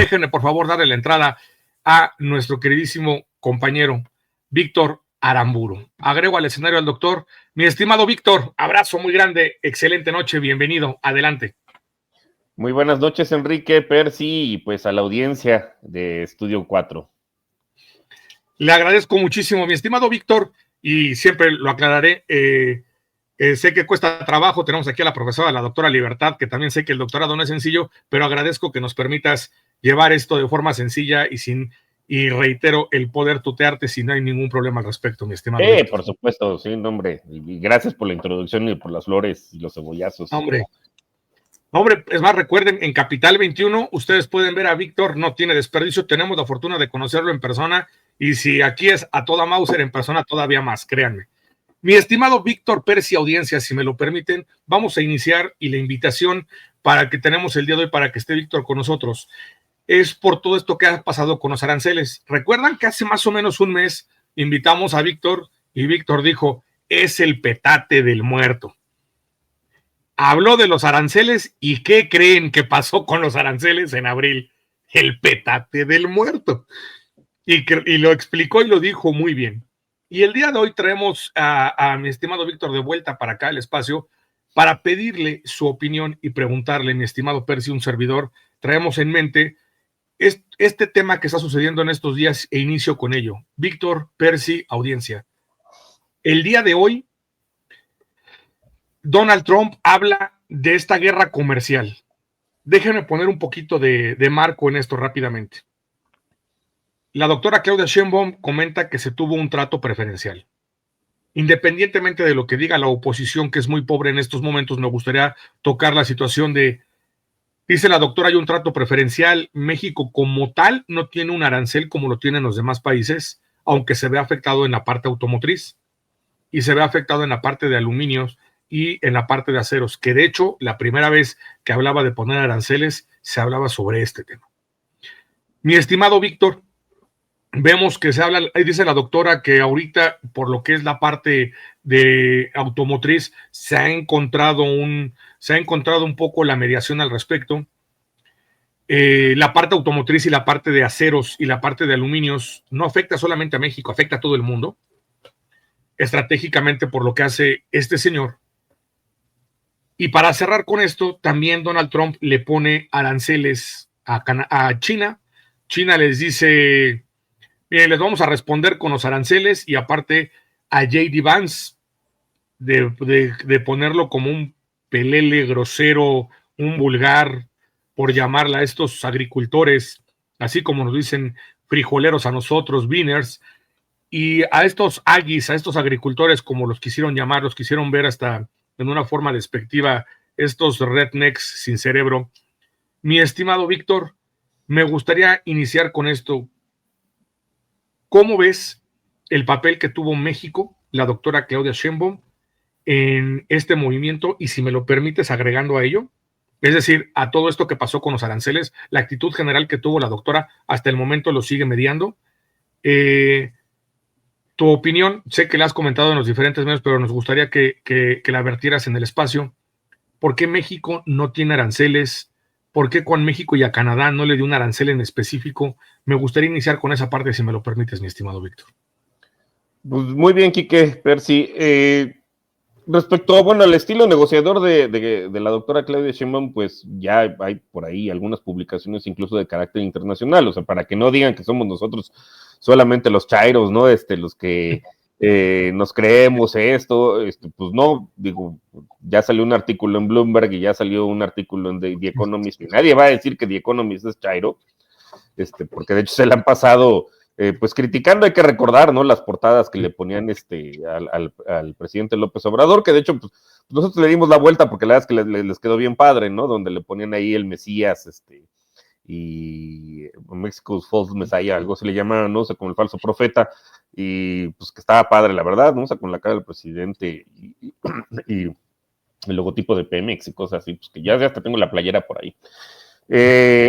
déjenme por favor darle la entrada a nuestro queridísimo compañero Víctor Aramburu. Agrego al escenario al doctor. Mi estimado Víctor, abrazo muy grande, excelente noche, bienvenido, adelante. Muy buenas noches, Enrique, Percy, y pues a la audiencia de Estudio 4. Le agradezco muchísimo, mi estimado Víctor, y siempre lo aclararé. Sé que cuesta trabajo, tenemos aquí a la profesora, la doctora Libertad, que también sé que el doctorado no es sencillo, pero agradezco que nos permitas llevar esto de forma sencilla y reitero, el poder tutearte si no hay ningún problema al respecto, mi estimado Víctor. Por supuesto, sí, hombre, y gracias por la introducción y por las flores y los cebollazos. Hombre, es más, recuerden, en Capital 21, ustedes pueden ver a Víctor, no tiene desperdicio, tenemos la fortuna de conocerlo en persona, y si aquí es a toda Mauser en persona, todavía más, créanme. Mi estimado Víctor Percy, audiencia, si me lo permiten, vamos a iniciar y la invitación para que tenemos el día de hoy para que esté Víctor con nosotros es por todo esto que ha pasado con los aranceles. Recuerdan que hace más o menos un mes invitamos a Víctor y Víctor dijo, es el petate del muerto. Habló de los aranceles y ¿qué creen que pasó con los aranceles en abril? El petate del muerto. Y lo explicó y lo dijo muy bien. Y el día de hoy traemos a mi estimado Víctor de vuelta para acá al espacio para pedirle su opinión y preguntarle, mi estimado Percy, un servidor, traemos en mente este tema que está sucediendo en estos días e inicio con ello. Víctor, Percy, audiencia. El día de hoy, Donald Trump habla de esta guerra comercial. Déjenme poner un poquito de marco en esto rápidamente. La doctora Claudia Sheinbaum comenta que se tuvo un trato preferencial. Independientemente de lo que diga la oposición, que es muy pobre en estos momentos, me gustaría tocar la situación de, dice la doctora, hay un trato preferencial. México como tal no tiene un arancel como lo tienen los demás países, aunque se ve afectado en la parte automotriz y se ve afectado en la parte de aluminios y en la parte de aceros, que de hecho la primera vez que hablaba de poner aranceles se hablaba sobre este tema. Mi estimado Víctor, vemos que se habla, dice la doctora que ahorita por lo que es la parte de automotriz se ha encontrado un poco la mediación al respecto. La parte automotriz y la parte de aceros y la parte de aluminios no afecta solamente a México, afecta a todo el mundo, estratégicamente por lo que hace este señor. Y para cerrar con esto, también Donald Trump le pone aranceles a China. China les dice, miren, les vamos a responder con los aranceles y aparte a J.D. Vance de ponerlo como un pelele grosero, un vulgar, por llamarla a estos agricultores, así como nos dicen frijoleros a nosotros, beaners, y a estos aggies, a estos agricultores, como los quisieron llamar, los quisieron ver hasta en una forma despectiva, estos rednecks sin cerebro. Mi estimado Víctor, me gustaría iniciar con esto. ¿Cómo ves el papel que tuvo México, la doctora Claudia Sheinbaum, en este movimiento? Y si me lo permites, agregando a ello, es decir, a todo esto que pasó con los aranceles, la actitud general que tuvo la doctora hasta el momento lo sigue mediando. Tu opinión, sé que la has comentado en los diferentes medios, pero nos gustaría que la vertieras en el espacio. ¿Por qué México no tiene aranceles? ¿Por qué con México y a Canadá no le dio un arancel en específico? Me gustaría iniciar con esa parte, si me lo permites, mi estimado Víctor. Pues muy bien, Quique, Percy. Respecto a, bueno, al estilo negociador de la doctora Claudia Sheinbaum, pues ya hay por ahí algunas publicaciones incluso de carácter internacional, o sea, para que no digan que somos nosotros solamente los chairos, ¿no? Los que nos creemos esto, pues no, digo, ya salió un artículo en Bloomberg y ya salió un artículo en The Economist, y nadie va a decir que The Economist es chairo, porque de hecho se le han pasado pues criticando, hay que recordar, ¿no? Las portadas que le ponían al presidente López Obrador, que de hecho, pues, nosotros le dimos la vuelta porque la verdad es que les quedó bien padre, ¿no? Donde le ponían ahí el Mesías, y Mexico's False Messiah, algo se le llama, no sé, como el falso profeta, y pues que estaba padre, la verdad, ¿no? O sea, con la cara del presidente y el logotipo de Pemex y cosas así, pues que ya hasta tengo la playera por ahí.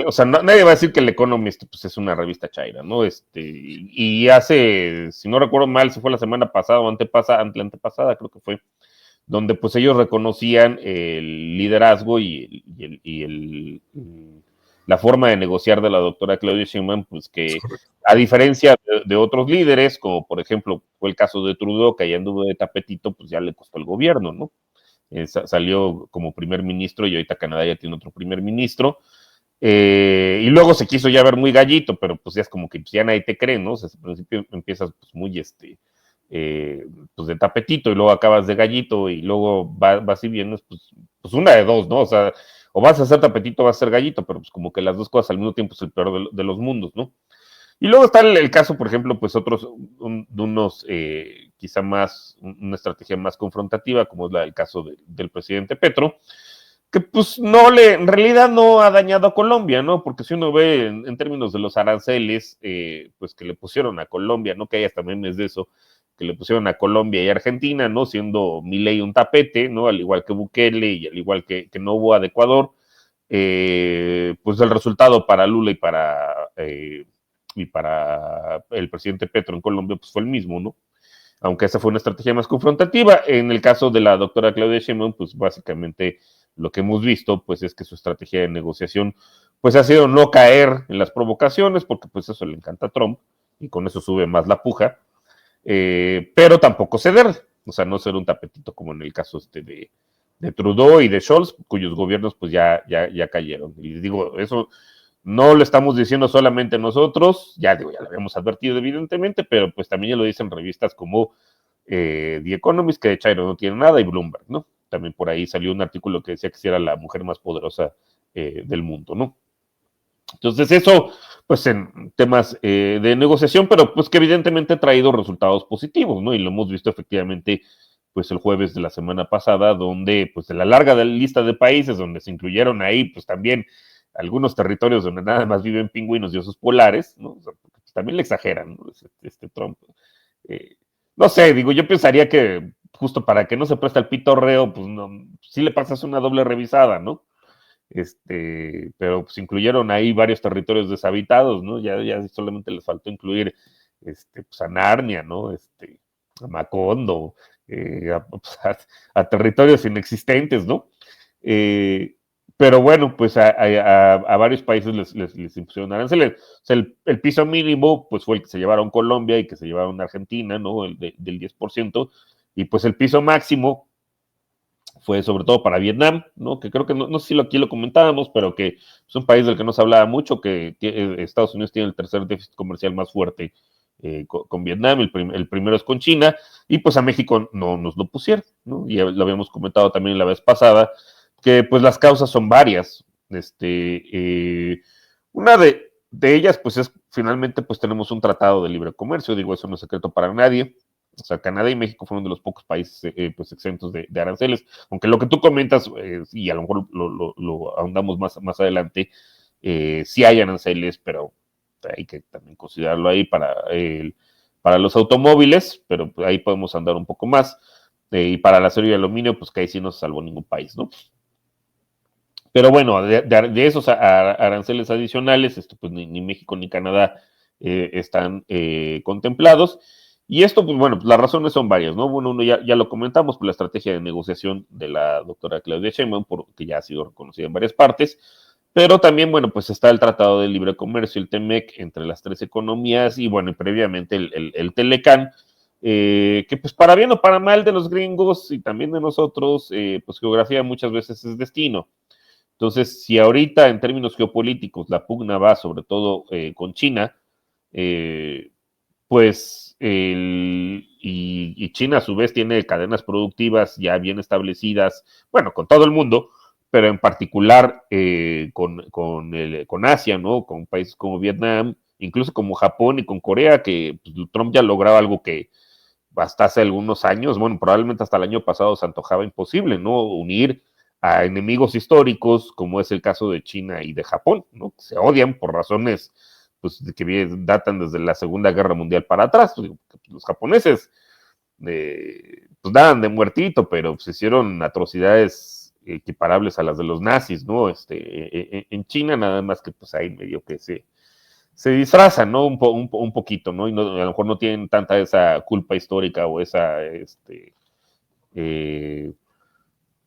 O sea, nadie va a decir que el Economist pues, es una revista chaira, ¿no? Y hace, si no recuerdo mal, si fue la semana pasada o antepasada, creo que fue, donde pues ellos reconocían el liderazgo y la forma de negociar de la doctora Claudia Sheinbaum, pues que a diferencia de otros líderes, como por ejemplo fue el caso de Trudeau, que allá anduvo de tapetito, pues ya le costó el gobierno, ¿no? Salió como primer ministro y ahorita Canadá ya tiene otro primer ministro. Y luego se quiso ya ver muy gallito, pero pues ya es como que pues, ya nadie te cree, ¿no? O sea, al principio empiezas pues, muy pues de tapetito y luego acabas de gallito y luego vas y vienes, pues una de dos, ¿no? O sea, o vas a ser tapetito o vas a ser gallito, pero pues como que las dos cosas al mismo tiempo es el peor de los mundos, ¿no? Y luego está el caso, por ejemplo, pues otros, de unos, quizá más, una estrategia más confrontativa, como es el caso del presidente Petro, que pues en realidad no ha dañado a Colombia, ¿no? Porque si uno ve en términos de los aranceles, pues que le pusieron a Colombia, ¿no? Que hay hasta memes de eso, que le pusieron a Colombia y Argentina, ¿no? Siendo Milei un tapete, ¿no? Al igual que Bukele y al igual que Noboa de Ecuador, pues el resultado para Lula y para el presidente Petro en Colombia, pues fue el mismo, ¿no? Aunque esa fue una estrategia más confrontativa. En el caso de la doctora Claudia Sheinbaum, pues básicamente lo que hemos visto, pues es que su estrategia de negociación, pues ha sido no caer en las provocaciones, porque pues eso le encanta a Trump, y con eso sube más la puja, pero tampoco ceder, o sea, no ser un tapetito como en el caso de Trudeau y de Scholz, cuyos gobiernos pues ya cayeron. Y digo, eso no lo estamos diciendo solamente nosotros, ya lo habíamos advertido evidentemente, pero pues también ya lo dicen revistas como The Economist, que de China no tiene nada, y Bloomberg, ¿no? También por ahí salió un artículo que decía que sí era la mujer más poderosa del mundo, ¿no? Entonces eso, pues en temas de negociación, pero pues que evidentemente ha traído resultados positivos, ¿no? Y lo hemos visto efectivamente pues el jueves de la semana pasada, donde pues de la larga lista de países donde se incluyeron ahí pues también algunos territorios donde nada más viven pingüinos y osos polares, ¿no? O sea, pues, también le exageran, ¿no? Trump. Eh, no sé, digo, yo pensaría que justo para que no se preste el pitorreo, pues no, sí le pasas una doble revisada, ¿no? Pero pues incluyeron ahí varios territorios deshabitados, ¿no? Ya solamente les faltó incluir pues a Narnia, ¿no? A Macondo, pues, a territorios inexistentes, ¿no? Pero bueno, pues a varios países les impusieron aranceles. O sea, el piso mínimo, pues fue el que se llevaron Colombia y que se llevaron Argentina, ¿no? Del 10%, y pues el piso máximo fue sobre todo para Vietnam, ¿no? Que creo que no sé si aquí lo comentábamos, pero que es un país del que no se hablaba mucho, que Estados Unidos tiene el tercer déficit comercial más fuerte con Vietnam, el primero es con China, y pues a México no nos lo pusieron, ¿no? Y lo habíamos comentado también la vez pasada, que pues las causas son varias. Una de ellas, pues es finalmente, pues tenemos un tratado de libre comercio, digo, eso no es secreto para nadie. O sea, Canadá y México fueron de los pocos países pues exentos de aranceles, aunque lo que tú comentas, y a lo mejor lo ahondamos más adelante, sí hay aranceles, pero hay que también considerarlo ahí para los automóviles, pero pues, ahí podemos andar un poco más. Y para el acero y aluminio, pues que ahí sí no se salvó ningún país, ¿no? Pero bueno, de esos aranceles adicionales, pues ni México ni Canadá están contemplados. Y esto, pues bueno, pues las razones son varias, ¿no? Bueno, uno ya lo comentamos, por la estrategia de negociación de la doctora Claudia Sheinbaum, que ya ha sido reconocida en varias partes, pero también, bueno, pues está el Tratado de Libre Comercio, el TEMEC, entre las tres economías, y bueno, y previamente el Telecán, que pues para bien o para mal de los gringos y también de nosotros, pues geografía muchas veces es destino. Entonces, si ahorita en términos geopolíticos la pugna va sobre todo con China, pues y China a su vez tiene cadenas productivas ya bien establecidas, bueno, con todo el mundo, pero en particular con Asia, ¿no? Con países como Vietnam, incluso como Japón y con Corea, que pues, Trump ya lograba algo que hasta hace algunos años, bueno, probablemente hasta el año pasado se antojaba imposible, ¿no? Unir a enemigos históricos, como es el caso de China y de Japón, ¿no? Se odian por razones pues, que datan desde la Segunda Guerra Mundial para atrás. Los japoneses pues daban de muertito, pero se hicieron atrocidades equiparables a las de los nazis, ¿no? En China nada más que pues ahí medio que se disfrazan, ¿no? Un poquito, ¿no? Y a lo mejor no tienen tanta esa culpa histórica o esa,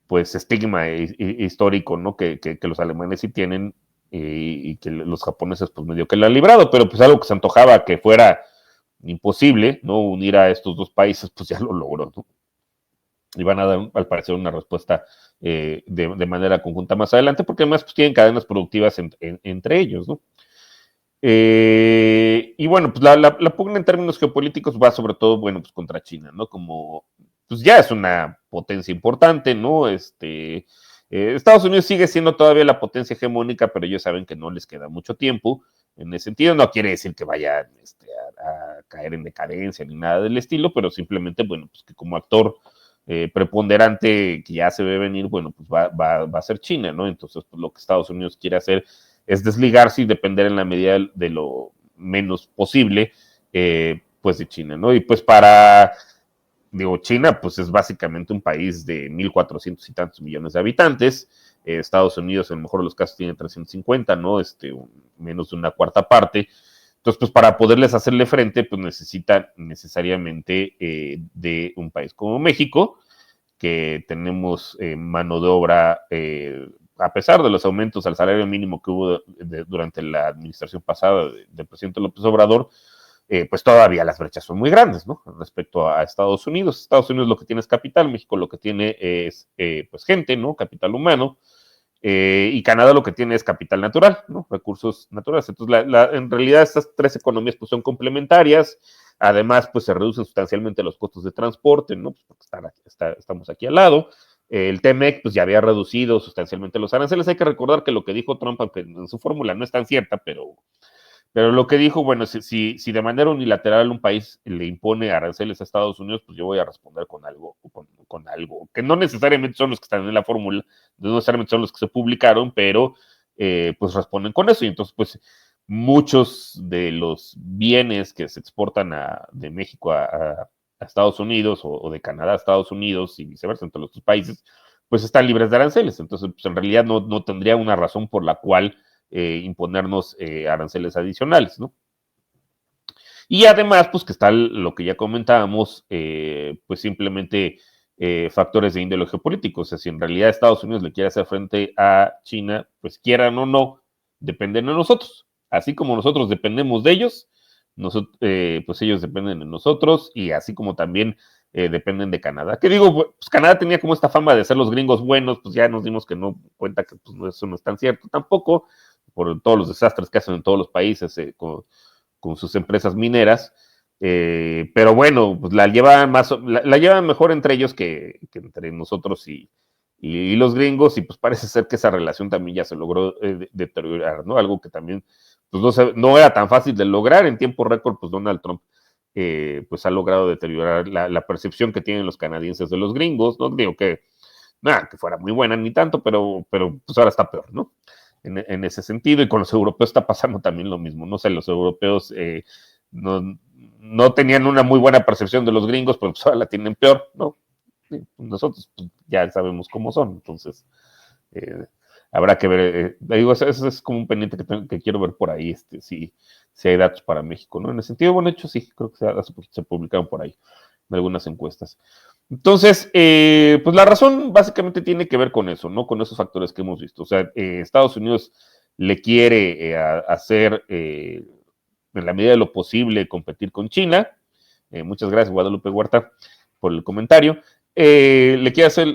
pues, estigma histórico, ¿no? Que los alemanes sí tienen, y que los japoneses pues medio que la han librado, pero pues algo que se antojaba que fuera imposible, ¿no? Unir a estos dos países, pues ya lo logró, ¿no? Y van a dar, al parecer, una respuesta de manera conjunta más adelante, porque además pues, tienen cadenas productivas entre ellos, ¿no? Y bueno, pues la pugna en términos geopolíticos va sobre todo, bueno, pues contra China, ¿no? Como, pues ya es una potencia importante, ¿no? Estados Unidos sigue siendo todavía la potencia hegemónica, pero ellos saben que no les queda mucho tiempo. En ese sentido, no quiere decir que vayan a caer en decadencia ni nada del estilo, pero simplemente, bueno, pues que como actor preponderante que ya se ve venir, bueno, pues va a ser China, ¿no? Entonces, pues lo que Estados Unidos quiere hacer es desligarse y depender en la medida de lo menos posible, pues de China, ¿no? Y pues China, pues es básicamente un país de 1.400 y tantos millones de habitantes. Estados Unidos, en el mejor de los casos, tiene 350, ¿no? Menos de una cuarta parte. Entonces, pues para poderles hacerle frente, pues necesitan necesariamente de un país como México, que tenemos mano de obra, a pesar de los aumentos al salario mínimo que hubo durante la administración pasada del presidente López Obrador, pues todavía las brechas son muy grandes, ¿no? Respecto a Estados Unidos. Estados Unidos lo que tiene es capital, México lo que tiene es, pues, gente, ¿no? Capital humano. Y Canadá lo que tiene es capital natural, ¿no? Recursos naturales. Entonces, en realidad, estas tres economías pues, son complementarias. Además, pues se reducen sustancialmente los costos de transporte, ¿no? Pues porque estamos aquí al lado. El TEMEC, pues ya había reducido sustancialmente los aranceles. Hay que recordar que lo que dijo Trump, aunque en su fórmula no es tan cierta, pero lo que dijo, bueno, si de manera unilateral un país le impone aranceles a Estados Unidos, pues yo voy a responder con algo, con algo, que no necesariamente son los que están en la fórmula, no necesariamente son los que se publicaron, pero pues responden con eso. Y entonces, pues, muchos de los bienes que se exportan de México a Estados Unidos o de Canadá a Estados Unidos y viceversa entre los dos países, pues están libres de aranceles. Entonces, pues en realidad no tendría una razón por la cual imponernos aranceles adicionales, ¿no? Y además, pues que está lo que ya comentábamos, pues simplemente factores de índole geopolítico. O sea, si en realidad Estados Unidos le quiere hacer frente a China, pues quieran o no, dependen de nosotros. Así como nosotros dependemos de ellos, pues ellos dependen de nosotros y así como también dependen de Canadá. Que digo, pues Canadá tenía como esta fama de ser los gringos buenos, pues ya nos dimos que no cuenta que pues, eso no es tan cierto tampoco, por todos los desastres que hacen en todos los países con sus empresas mineras. Pero bueno, pues la llevan mejor entre ellos que entre nosotros y los gringos, y pues parece ser que esa relación también ya se logró deteriorar, ¿no? Algo que también pues no era tan fácil de lograr. En tiempo récord, pues Donald Trump pues ha logrado deteriorar la percepción que tienen los canadienses de los gringos. No digo que fuera muy buena ni tanto, pero pues ahora está peor, ¿no? En ese sentido, y con los europeos está pasando también lo mismo. No sé, los europeos no tenían una muy buena percepción de los gringos, pero pues ahora la tienen peor, ¿no? Nosotros pues, ya sabemos cómo son, entonces habrá que ver. Digo, eso es como un pendiente que quiero ver por ahí, si hay datos para México, ¿no? En ese sentido, bueno, de hecho sí, creo que se publicaron por ahí en algunas encuestas. Entonces, pues la razón básicamente tiene que ver con eso, ¿no? Con esos factores que hemos visto. O sea, Estados Unidos le quiere hacer, en la medida de lo posible, competir con China. Muchas gracias, Guadalupe Huerta, por el comentario. Le quiere hacer,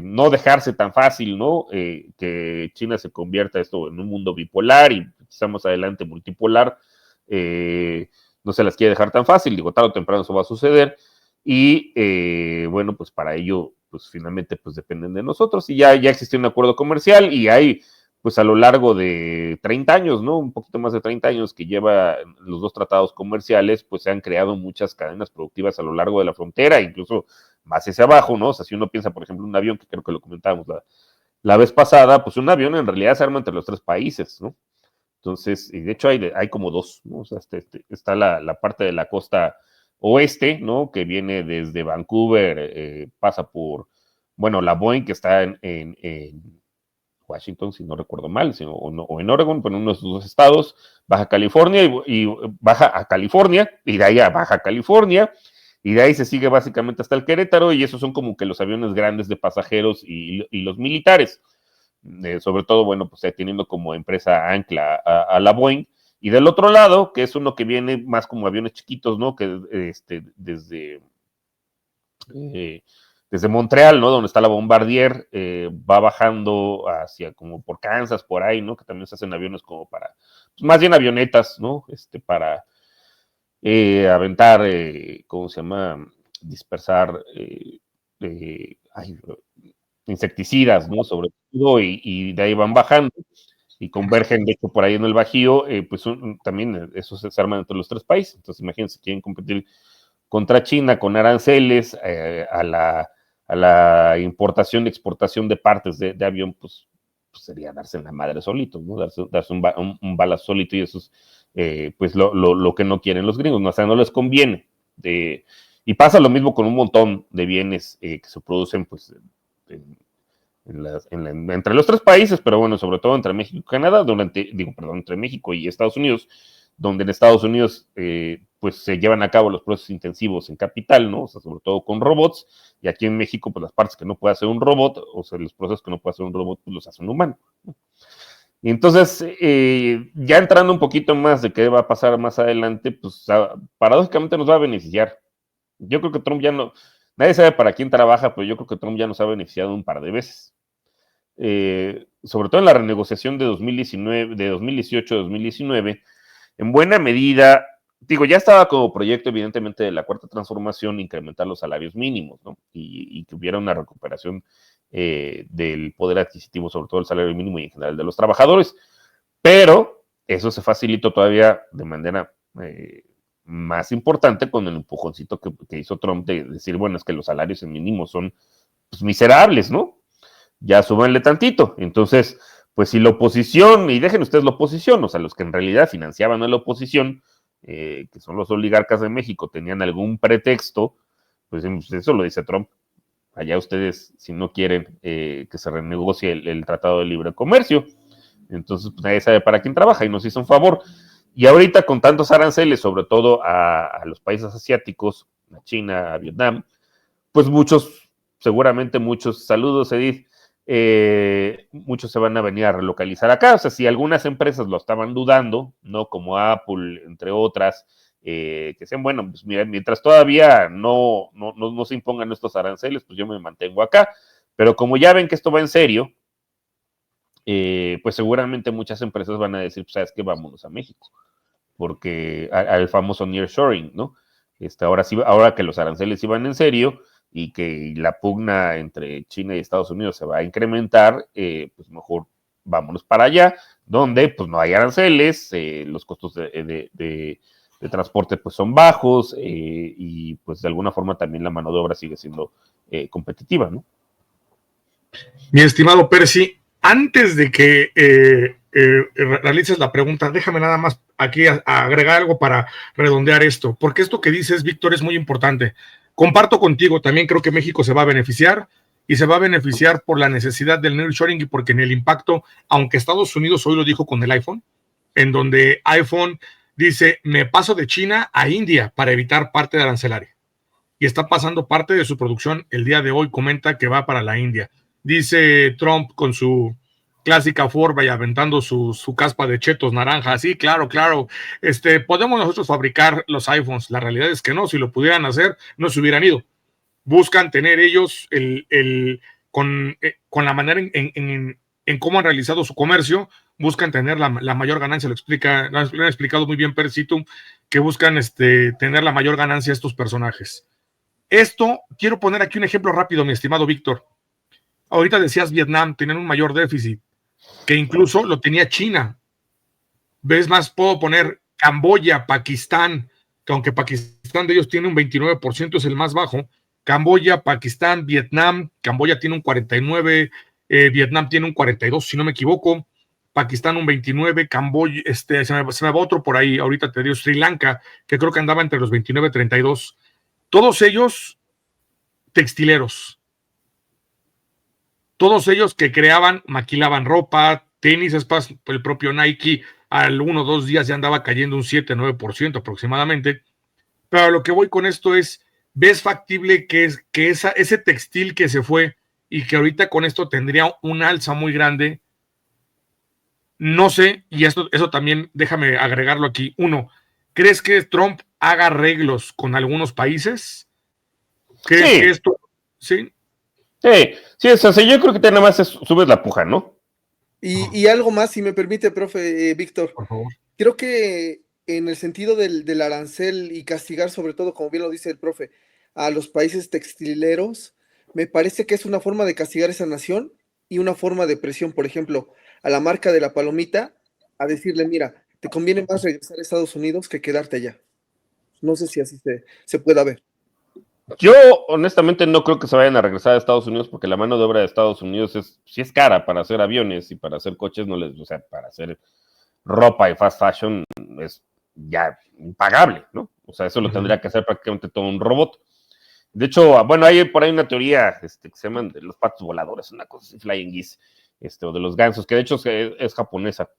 no dejarse tan fácil, ¿no? Que China se convierta esto en un mundo bipolar y quizá más adelante multipolar. No se las quiere dejar tan fácil, digo, tarde o temprano eso va a suceder, y bueno, pues para ello, pues finalmente, pues dependen de nosotros, y ya existe un acuerdo comercial, y hay, pues a lo largo de 30 años, ¿no? Un poquito más de 30 años que lleva los dos tratados comerciales, pues se han creado muchas cadenas productivas a lo largo de la frontera, incluso más hacia abajo, ¿no? O sea, si uno piensa, por ejemplo, un avión, que creo que lo comentábamos la vez pasada, pues un avión en realidad se arma entre los tres países, ¿no? Entonces, y de hecho hay como dos, ¿no? O sea, está la parte de la costa oeste, ¿no? Que viene desde Vancouver, pasa por, bueno, la Boeing, que está en Washington, si no recuerdo mal, o en Oregon, pero en uno de esos dos estados, Baja California y baja a California, y de ahí a Baja California, y de ahí se sigue básicamente hasta el Querétaro, y esos son como que los aviones grandes de pasajeros y los militares. sobre todo, bueno, pues teniendo como empresa ancla a la Boeing. Y del otro lado, que es uno que viene más como aviones chiquitos, ¿no? Que desde Montreal, ¿no? Donde está la Bombardier, va bajando hacia como por Kansas, por ahí, ¿no? Que también se hacen aviones como para, pues más bien avionetas, ¿no? Para aventar, ¿cómo se llama? Dispersar insecticidas, ¿no? Sobre todo, y de ahí van bajando y convergen, de hecho, por ahí en el Bajío, pues también eso se arma entre los tres países. Entonces, imagínense, quieren competir contra China con aranceles a la importación y exportación de partes de avión, pues sería darse en la madre solito, ¿no? Darse un balazo solito, y eso es pues lo que no quieren los gringos, ¿no? O sea, no les conviene. Y pasa lo mismo con un montón de bienes que se producen, pues, entre los tres países, pero bueno, sobre todo entre México y Canadá, entre México y Estados Unidos, donde en Estados Unidos pues se llevan a cabo los procesos intensivos en capital, ¿no? O sea, sobre todo con robots, y aquí en México, pues las partes que no puede hacer un robot, o sea, los procesos que no puede hacer un robot, pues los hace un humano, ¿no? Y entonces, ya entrando un poquito más de qué va a pasar más adelante, pues paradójicamente nos va a beneficiar. Yo creo que Trump ya no, nadie sabe para quién trabaja, pero yo creo que Trump ya nos ha beneficiado un par de veces. Sobre todo en la renegociación de 2018-2019, en buena medida, digo, ya estaba como proyecto, evidentemente, de la cuarta transformación, incrementar los salarios mínimos, ¿no? Y que hubiera una recuperación del poder adquisitivo, sobre todo el salario mínimo y en general de los trabajadores. Pero eso se facilitó todavía de manera más importante con el empujoncito que hizo Trump de decir, bueno, es que los salarios mínimos son pues, miserables, ¿no? Ya súbanle tantito. Entonces, pues si la oposición, y dejen ustedes la oposición, o sea, los que en realidad financiaban a la oposición, que son los oligarcas de México, tenían algún pretexto, pues eso lo dice Trump. Allá ustedes, si no quieren que se renegocie el Tratado de Libre Comercio, entonces pues nadie sabe para quién trabaja y nos hizo un favor. Y ahorita con tantos aranceles, sobre todo a los países asiáticos, a China, a Vietnam, pues seguramente muchos, saludos Edith, muchos se van a venir a relocalizar acá. O sea, si algunas empresas lo estaban dudando, ¿no? Como Apple, entre otras, que sean, bueno, pues mira, mientras todavía no se impongan estos aranceles, pues yo me mantengo acá. Pero como ya ven que esto va en serio, pues seguramente muchas empresas van a decir, pues sabes que vámonos a México, porque al famoso nearshoring, ¿no? Ahora que los aranceles iban en serio, y que la pugna entre China y Estados Unidos se va a incrementar, pues mejor vámonos para allá, donde pues no hay aranceles, los costos de transporte pues son bajos, y pues de alguna forma también la mano de obra sigue siendo competitiva, ¿no? Mi estimado Percy, antes de que realices la pregunta, déjame nada más aquí agregar algo para redondear esto, porque esto que dices, Víctor, es muy importante. Comparto contigo, también creo que México se va a beneficiar, y se va a beneficiar por la necesidad del nearshoring, y porque en el impacto, aunque Estados Unidos hoy lo dijo con el iPhone, en donde iPhone dice, me paso de China a India para evitar parte de arancelaria, y está pasando parte de su producción el día de hoy, comenta que va para la India. Dice Trump con su clásica forma y aventando su caspa de chetos naranja. Sí, claro, podemos nosotros fabricar los iPhones. La realidad es que no, si lo pudieran hacer, no se hubieran ido. Buscan tener ellos con la manera en cómo han realizado su comercio, buscan tener la mayor ganancia. Lo han explicado muy bien Percito, que buscan tener la mayor ganancia estos personajes. Esto, quiero poner aquí un ejemplo rápido, mi estimado Víctor. Ahorita decías Vietnam, tenían un mayor déficit, que incluso lo tenía China. ¿Ves más? Puedo poner Camboya, Pakistán, que aunque Pakistán de ellos tiene un 29%, es el más bajo. Camboya, Pakistán, Vietnam. Camboya tiene un 49%, Vietnam tiene un 42%, si no me equivoco. Pakistán un 29%, Camboya, se me va otro por ahí, ahorita te digo, Sri Lanka, que creo que andaba entre los 29 y 32%. Todos ellos textileros. Todos ellos que maquilaban ropa, tenis, el propio Nike, al 1 o 2 días ya andaba cayendo un 7-9% aproximadamente. Pero a lo que voy con esto es, ¿ves factible que ese textil que se fue y que ahorita con esto tendría un alza muy grande. No sé, y eso también déjame agregarlo aquí. Uno, ¿crees que Trump haga arreglos con algunos países? ¿Crees que Sí, esto, sí? sí, o sea, yo creo que te nada más subes la puja, ¿no? Y algo más, si me permite, profe Víctor. Por favor. Creo que en el sentido del arancel y castigar, sobre todo, como bien lo dice el profe, a los países textileros, me parece que es una forma de castigar a esa nación y una forma de presión, por ejemplo, a la marca de la palomita, a decirle, mira, te conviene más regresar a Estados Unidos que quedarte allá. No sé si así se pueda ver. Yo honestamente no creo que se vayan a regresar a Estados Unidos porque la mano de obra de Estados Unidos sí es cara para hacer aviones y para hacer coches, no les, o sea, para hacer ropa y fast fashion es ya impagable, ¿no? O sea, eso lo tendría que hacer prácticamente todo un robot. De hecho, bueno, hay por ahí una teoría que se llaman de los patos voladores, una cosa así, flying geese, o de los gansos, que de hecho es japonesa,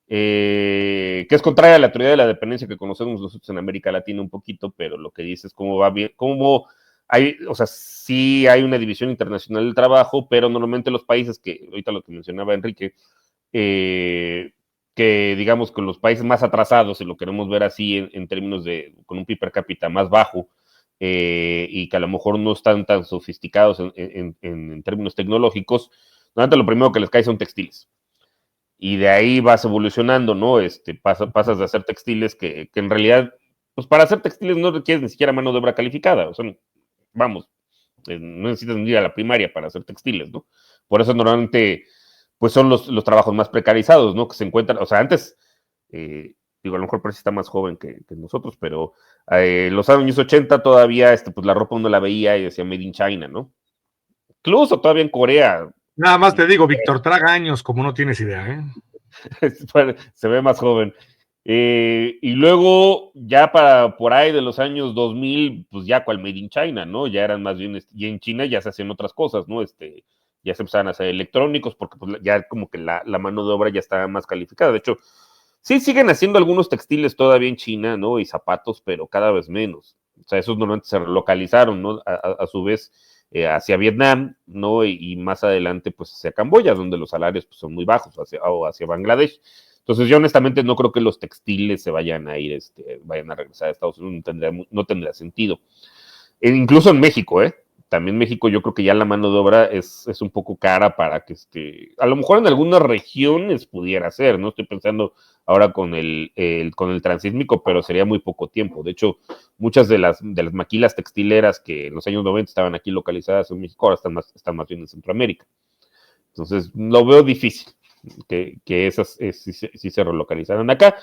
que es contraria a la teoría de la dependencia que conocemos nosotros en América Latina un poquito, pero lo que dice es cómo va bien, cómo hay, o sea, sí hay una división internacional del trabajo, pero normalmente los países que, ahorita lo que mencionaba Enrique, que digamos con los países más atrasados, si lo queremos ver así en términos de, con un PIB per cápita más bajo, y que a lo mejor no están tan sofisticados en términos tecnológicos, normalmente lo primero que les cae son textiles y de ahí vas evolucionando, ¿no? Pasas de hacer textiles que en realidad, pues para hacer textiles no requieres ni siquiera mano de obra calificada, o sea, vamos, no necesitas ni ir a la primaria para hacer textiles, ¿no? Por eso normalmente, pues son los trabajos más precarizados, ¿no? Que se encuentran, o sea, antes, digo, a lo mejor Percy está más joven que nosotros, pero los años 80 todavía, pues la ropa uno la veía y decía Made in China, ¿no? Incluso todavía en Corea. Nada más te digo, Víctor, traga años como no tienes idea, ¿eh? Se ve más joven. Y luego, ya para por ahí de los años 2000, pues ya cual Made in China, ¿no? Ya eran más bien, y en China ya se hacían otras cosas, ¿no? Ya se empezaban a hacer electrónicos, porque pues, ya como que la mano de obra ya estaba más calificada. De hecho, sí siguen haciendo algunos textiles todavía en China, ¿no? Y zapatos, pero cada vez menos. O sea, esos normalmente se relocalizaron, ¿no? A su vez, hacia Vietnam, ¿no? Y más adelante, pues hacia Camboya, donde los salarios pues, son muy bajos, o hacia Bangladesh. Entonces, yo honestamente no creo que los textiles se vayan a ir, vayan a regresar a Estados Unidos, no tendría sentido. Incluso en México, ¿eh? También México yo creo que ya la mano de obra es un poco cara para que a lo mejor en algunas regiones pudiera ser, ¿no? Estoy pensando ahora con con el transísmico, pero sería muy poco tiempo. De hecho, muchas de las maquilas textileras que en los años 90 estaban aquí localizadas en México, ahora están más bien en Centroamérica. Entonces, lo veo difícil que esas sí se relocalizaran acá.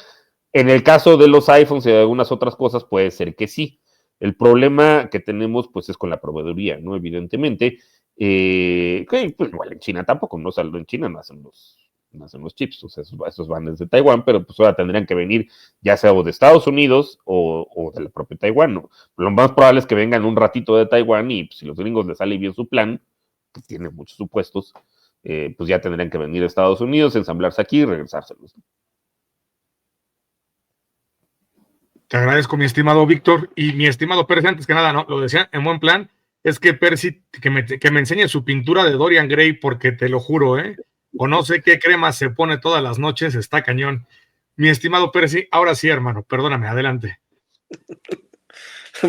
En el caso de los iPhones y de algunas otras cosas, puede ser que sí. El problema que tenemos, pues, es con la proveeduría, ¿no? Evidentemente, que pues, igual en China tampoco, ¿no? O sea, en China no hacen los chips, o sea, esos van desde Taiwán, pero pues ahora tendrían que venir ya sea o de Estados Unidos o de la propia Taiwán, ¿no? Lo más probable es que vengan un ratito de Taiwán y pues, si los gringos les sale bien su plan, que tiene muchos supuestos, pues ya tendrían que venir a Estados Unidos, ensamblarse aquí y regresárselos. Te agradezco, mi estimado Víctor. Y mi estimado Percy, antes que nada, no, lo decía en buen plan, es que Percy, que me enseñe su pintura de Dorian Gray, porque te lo juro, o no sé qué crema se pone todas las noches, está cañón. Mi estimado Percy, ahora sí, hermano, perdóname, adelante.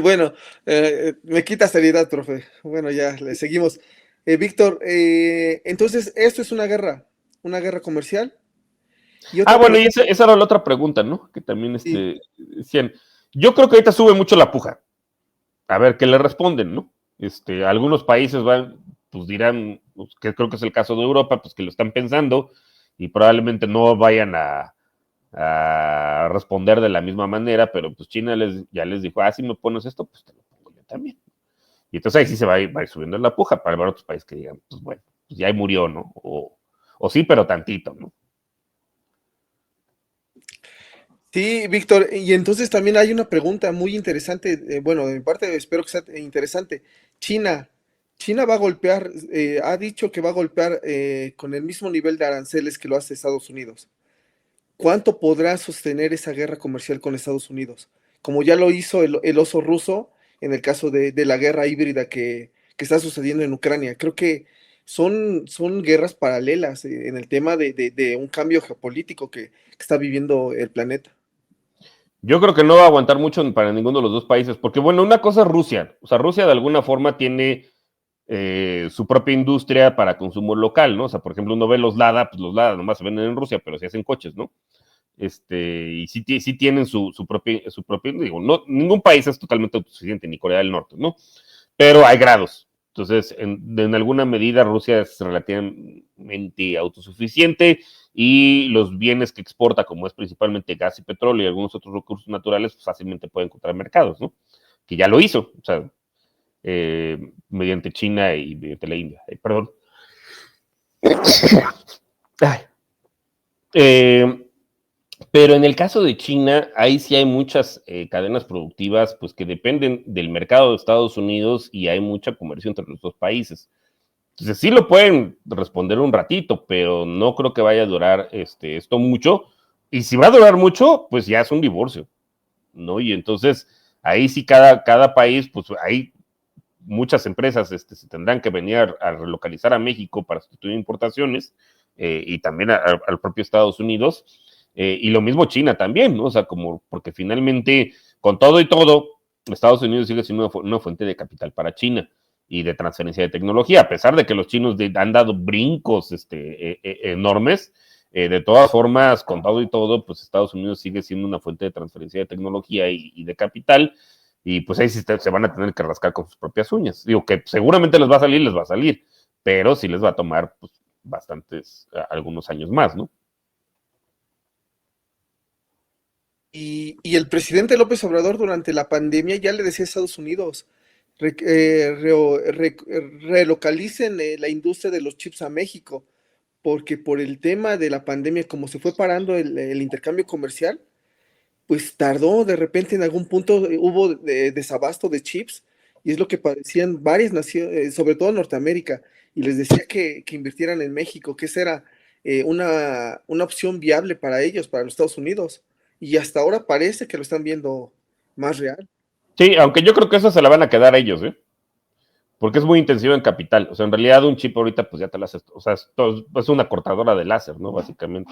Bueno, me quita seriedad, profe. Bueno, ya le seguimos. Víctor, entonces, esto es una guerra comercial. Bueno, y esa era la otra pregunta, ¿no? Que también Sí. decían. Yo creo que ahorita sube mucho la puja. A ver qué le responden, ¿no? Algunos países pues dirán, pues, que creo que es el caso de Europa, pues que lo están pensando y probablemente no vayan a responder de la misma manera, pero pues China ya les dijo, si me pones esto, pues te lo pongo yo también. Y entonces ahí sí se va a ir subiendo la puja para ver otros países que digan, pues bueno, pues ya ahí murió, ¿no? O sí, pero tantito, ¿no? Sí, Víctor, y entonces también hay una pregunta muy interesante, bueno, de mi parte espero que sea interesante. China, China va a golpear, ha dicho que va a golpear con el mismo nivel de aranceles que lo hace Estados Unidos. ¿Cuánto podrá sostener esa guerra comercial con Estados Unidos? Como ya lo hizo el oso ruso en el caso de la guerra híbrida que está sucediendo en Ucrania. Creo que son guerras paralelas en el tema de un cambio geopolítico que está viviendo el planeta. Yo creo que no va a aguantar mucho para ninguno de los dos países, porque bueno, una cosa es Rusia, o sea, Rusia de alguna forma tiene su propia industria para consumo local, ¿no? O sea, por ejemplo, uno ve los Lada, pues los Lada nomás se venden en Rusia, pero se hacen coches, ¿no? Y sí tienen su propio, digo, no, ningún país es totalmente autosuficiente, ni Corea del Norte, ¿no? Pero hay grados. Entonces, en alguna medida Rusia es relativamente autosuficiente y los bienes que exporta, como es principalmente gas y petróleo y algunos otros recursos naturales, pues fácilmente puede encontrar mercados, ¿no? Que ya lo hizo, o sea, mediante China y mediante la India. Perdón. Pero en el caso de China, ahí sí hay muchas cadenas productivas pues, que dependen del mercado de Estados Unidos y hay mucha comercio entre los dos países. Entonces sí lo pueden responder un ratito, pero no creo que vaya a durar esto mucho. Y si va a durar mucho, pues ya es un divorcio, ¿no? Y entonces ahí sí cada país, pues hay muchas empresas se tendrán que venir a relocalizar a México para sustituir importaciones y también al propio Estados Unidos. Y lo mismo China también, ¿no? O sea, como porque finalmente, con todo y todo, Estados Unidos sigue siendo una fuente de capital para China y de transferencia de tecnología, a pesar de que los chinos han dado brincos enormes. De todas formas, con todo y todo, pues Estados Unidos sigue siendo una fuente de transferencia de tecnología y de capital, y pues ahí sí se van a tener que rascar con sus propias uñas. Digo que seguramente les va a salir, pero sí les va a tomar pues, algunos años más, ¿no? Y el presidente López Obrador durante la pandemia ya le decía a Estados Unidos, relocalicen la industria de los chips a México, porque por el tema de la pandemia, como se fue parando el intercambio comercial, pues tardó, de repente en algún punto hubo desabasto de chips, y es lo que padecían varias naciones, sobre todo Norteamérica, y les decía que invirtieran en México, que esa era una opción viable para ellos, para los Estados Unidos, y hasta ahora parece que lo están viendo más real. Sí, aunque yo creo que eso se la van a quedar ellos, ¿eh? Porque es muy intensivo en capital. O sea, en realidad un chip ahorita pues ya te lo haces, o sea, es una cortadora de láser, ¿no? Básicamente,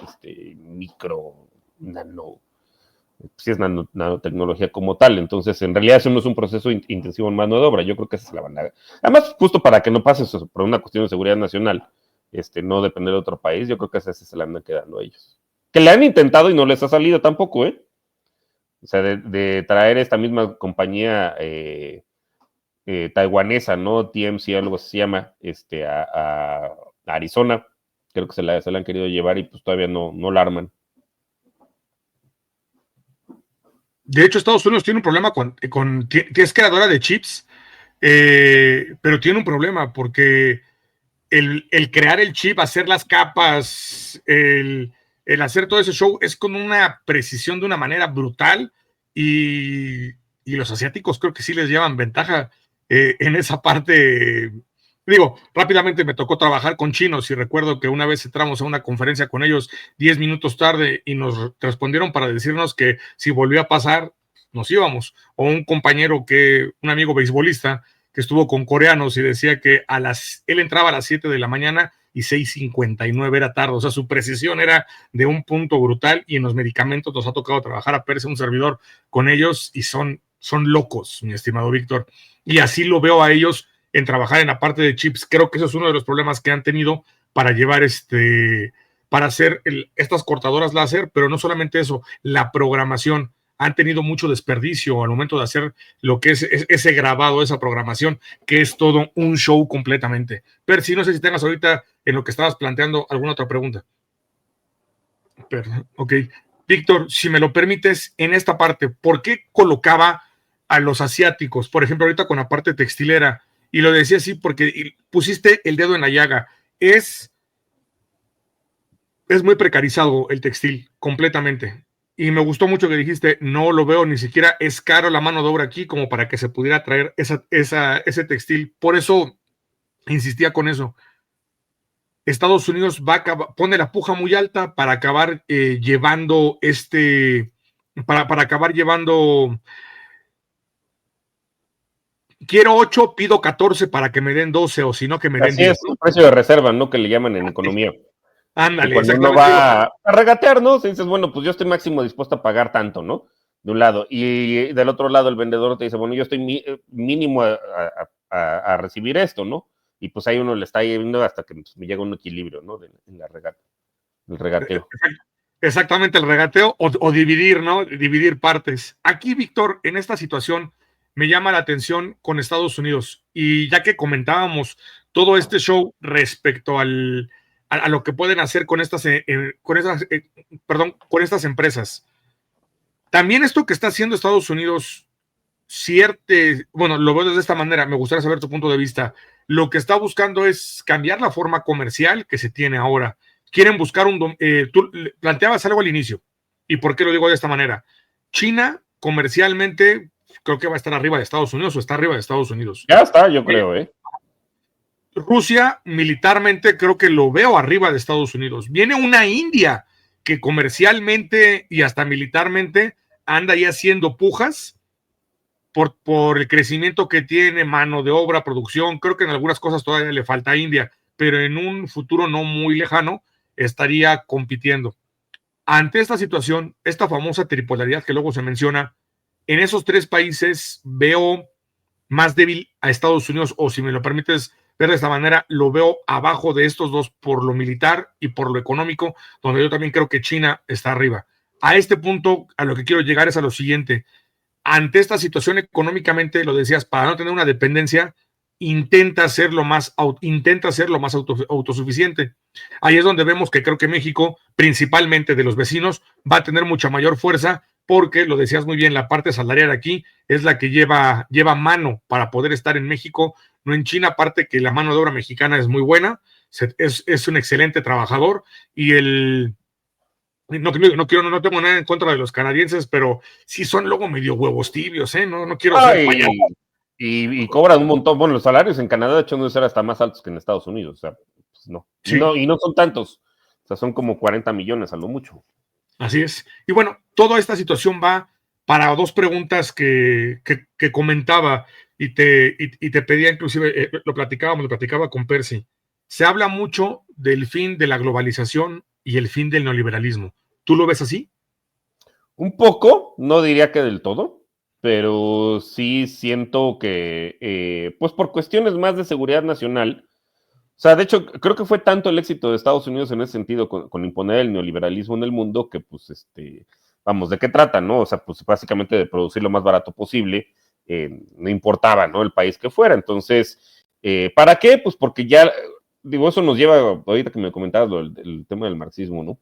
micro, nano, sí es nanotecnología como tal. Entonces, en realidad eso no es un proceso intensivo en mano de obra. Yo creo que esa se la van a... Además, justo para que no pase eso, por una cuestión de seguridad nacional, no depender de otro país, yo creo que esa se la andan quedando a ellos. Que le han intentado y no les ha salido tampoco, ¿eh? O sea, de traer esta misma compañía taiwanesa, ¿no? TMC, algo así se llama, a Arizona. Creo que se la han querido llevar y pues todavía no la arman. De hecho, Estados Unidos tiene un problema que es creadora de chips, pero tiene un problema porque el crear el chip, hacer las capas, el hacer todo ese show es con una precisión de una manera brutal y los asiáticos creo que sí les llevan ventaja en esa parte. Digo, rápidamente me tocó trabajar con chinos y recuerdo que una vez entramos a una conferencia con ellos 10 minutos tarde y nos respondieron para decirnos que si volvía a pasar, nos íbamos. O un compañero un amigo beisbolista, que estuvo con coreanos y decía que él entraba a las 7 de la mañana y 6:59 era tarde. O sea, su precisión era de un punto brutal y en los medicamentos nos ha tocado trabajar a Perse, un servidor con ellos y son locos, mi estimado Víctor. Y así lo veo a ellos en trabajar en la parte de chips. Creo que eso es uno de los problemas que han tenido para llevar para hacer estas cortadoras láser, pero no solamente eso, la programación. Han tenido mucho desperdicio al momento de hacer lo que es ese grabado, esa programación, que es todo un show completamente. Percy, no sé si tengas ahorita en lo que estabas planteando alguna otra pregunta. Perdón, ok. Víctor, si me lo permites, en esta parte, ¿por qué colocaba a los asiáticos? Por ejemplo, ahorita con la parte textilera, y lo decía así porque pusiste el dedo en la llaga. Es muy precarizado el textil, completamente. Y me gustó mucho que dijiste, no lo veo, ni siquiera es caro la mano de obra aquí como para que se pudiera traer ese textil. Por eso insistía con eso. Estados Unidos pone la puja muy alta para acabar llevando para acabar llevando quiero 8, pido 14 para que me den 12, o si no, que me den Así 10, es, ¿no? el precio de reserva, ¿no? Que le llaman en economía. Que Ándale, cuando uno exactamente. va a regatear, ¿no? Si dices, bueno, pues yo estoy máximo dispuesto a pagar tanto, ¿no? De un lado. Y del otro lado, el vendedor te dice, bueno, yo estoy mínimo a recibir esto, ¿no? Y pues ahí uno le está yendo hasta que pues, me llega un equilibrio, ¿no? En la regata, el regateo. Exactamente, el regateo o dividir, ¿no? Dividir partes. Aquí, Víctor, en esta situación me llama la atención con Estados Unidos. Y ya que comentábamos todo este show respecto a lo que pueden hacer con estas empresas. También esto que está haciendo Estados Unidos, bueno, lo veo de esta manera, me gustaría saber tu punto de vista. Lo que está buscando es cambiar la forma comercial que se tiene ahora. Quieren buscar tú planteabas algo al inicio, y por qué lo digo de esta manera. China comercialmente creo que va a estar arriba de Estados Unidos o está arriba de Estados Unidos. Ya está, yo creo, ¿eh? Rusia militarmente creo que lo veo arriba de Estados Unidos. Viene una India que comercialmente y hasta militarmente anda ya haciendo pujas por el crecimiento que tiene, mano de obra, producción. Creo que en algunas cosas todavía le falta a India, pero en un futuro no muy lejano estaría compitiendo. Ante esta situación, esta famosa tripolaridad que luego se menciona, en esos tres países veo más débil a Estados Unidos, o si me lo permites ver de esta manera, lo veo abajo de estos dos por lo militar y por lo económico, donde yo también creo que China está arriba. A este punto, a lo que quiero llegar es a lo siguiente. Ante esta situación económicamente, lo decías, para no tener una dependencia, intenta ser lo más autosuficiente. Ahí es donde vemos que creo que México, principalmente de los vecinos, va a tener mucha mayor fuerza porque, lo decías muy bien, la parte salarial aquí es la que lleva mano para poder estar en México, no en China, aparte que la mano de obra mexicana es muy buena, es un excelente trabajador y no tengo nada en contra de los canadienses, pero sí son luego medio huevos tibios, ¿eh? No quiero ser payaso. Y cobran un montón. Bueno, los salarios en Canadá, de hecho, no ser hasta más altos que en Estados Unidos. O sea, pues no. Sí. Y no son tantos. O sea, son como 40 millones a lo mucho. Así es. Y bueno, toda esta situación va para dos preguntas que comentaba y te pedía, inclusive, lo platicaba con Percy. Se habla mucho del fin de la globalización y el fin del neoliberalismo. ¿Tú lo ves así? Un poco, no diría que del todo, pero sí siento que, pues por cuestiones más de seguridad nacional, o sea, de hecho, creo que fue tanto el éxito de Estados Unidos en ese sentido con imponer el neoliberalismo en el mundo que, pues, vamos, ¿de qué trata, no? O sea, pues básicamente de producir lo más barato posible, no importaba, ¿no? El país que fuera. Entonces, ¿para qué? Pues porque ya, digo, eso nos lleva, ahorita que me comentabas el tema del marxismo, ¿no?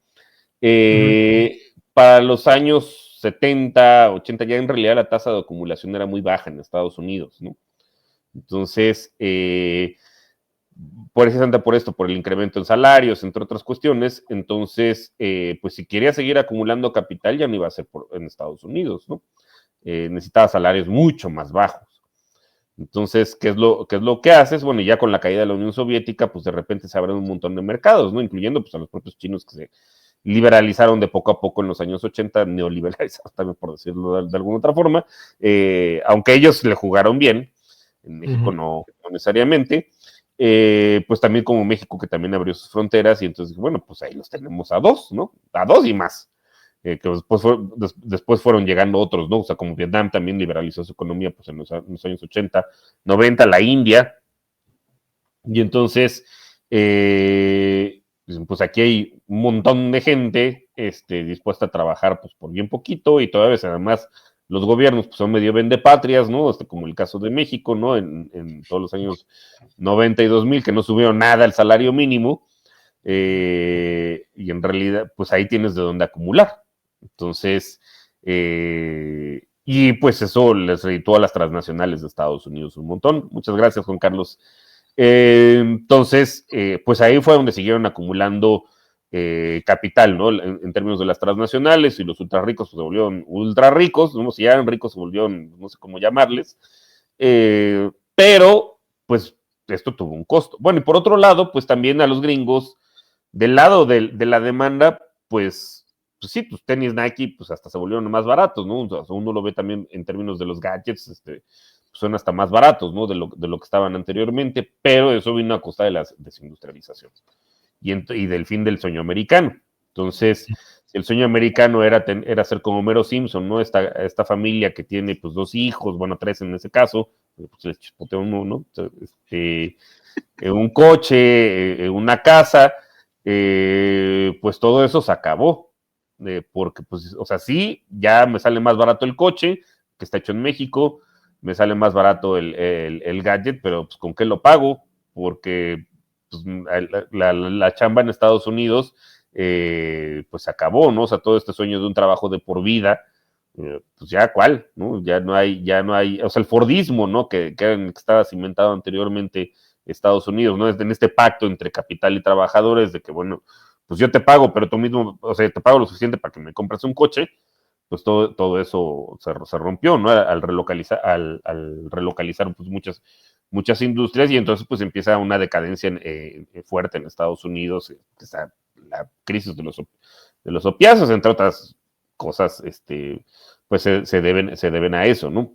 Para los años 70, 80, ya en realidad la tasa de acumulación era muy baja en Estados Unidos, ¿no? Entonces, precisamente por esto, por el incremento en salarios, entre otras cuestiones, entonces, pues si quería seguir acumulando capital, ya no iba a ser en Estados Unidos, ¿no? Necesitaba salarios mucho más bajos. Entonces, ¿qué es lo que haces? Bueno, ya con la caída de la Unión Soviética, pues de repente se abren un montón de mercados, ¿no? Incluyendo pues a los propios chinos que se liberalizaron de poco a poco en los años 80, neoliberalizaron también, por decirlo de alguna otra forma, aunque ellos le jugaron bien, en México no necesariamente, pues también como México que también abrió sus fronteras y entonces, bueno, pues ahí los tenemos a dos, ¿no? A dos y más. Que después fueron llegando otros, ¿no? O sea, como Vietnam también liberalizó su economía pues en los años 80, 90, la India. Y entonces, pues aquí hay un montón de gente dispuesta a trabajar pues por bien poquito y todavía además los gobiernos pues, son medio vendepatrias, ¿no? Como el caso de México, ¿no? En todos los años 90 y 2000 que no subieron nada el salario mínimo y en realidad pues ahí tienes de dónde acumular. Entonces, y pues eso les reditúa a las transnacionales de Estados Unidos un montón. Muchas gracias, Juan Carlos. Entonces, pues ahí fue donde siguieron acumulando capital, ¿no? En términos de las transnacionales y los ultra ricos pues, se volvieron ultra ricos, no si eran ricos se volvieron, no sé cómo llamarles, pero pues esto tuvo un costo. Bueno, y por otro lado, pues también a los gringos, del lado de la demanda, pues sí, pues tenis Nike, pues hasta se volvieron más baratos, ¿no? O sea, uno lo ve también en términos de los gadgets, son hasta más baratos, ¿no? De lo que estaban anteriormente, pero eso vino a costa de la desindustrialización y del fin del sueño americano. Entonces, si el sueño americano era ser como Homero Simpson, ¿no? Esta familia que tiene pues 2 hijos, bueno, 3 en ese caso, pues les chispotea uno, ¿no? Un coche, una casa, pues todo eso se acabó. Porque, pues, o sea, sí, ya me sale más barato el coche, que está hecho en México, me sale más barato el gadget, pero pues ¿con qué lo pago? Porque pues, la chamba en Estados Unidos pues se acabó, ¿no? O sea, todo este sueño de un trabajo de por vida, pues ya cuál, ¿no? Ya no hay, o sea, el Fordismo, ¿no? Que estaba cimentado anteriormente Estados Unidos, ¿no? En este pacto entre capital y trabajadores de que, bueno, pues yo te pago, pero tú mismo, o sea, te pago lo suficiente para que me compres un coche, pues todo eso se rompió, ¿no? Al relocalizar pues muchas industrias y entonces pues empieza una decadencia fuerte en Estados Unidos, está la crisis de los opiáceos, entre otras cosas, pues se deben a eso, ¿no?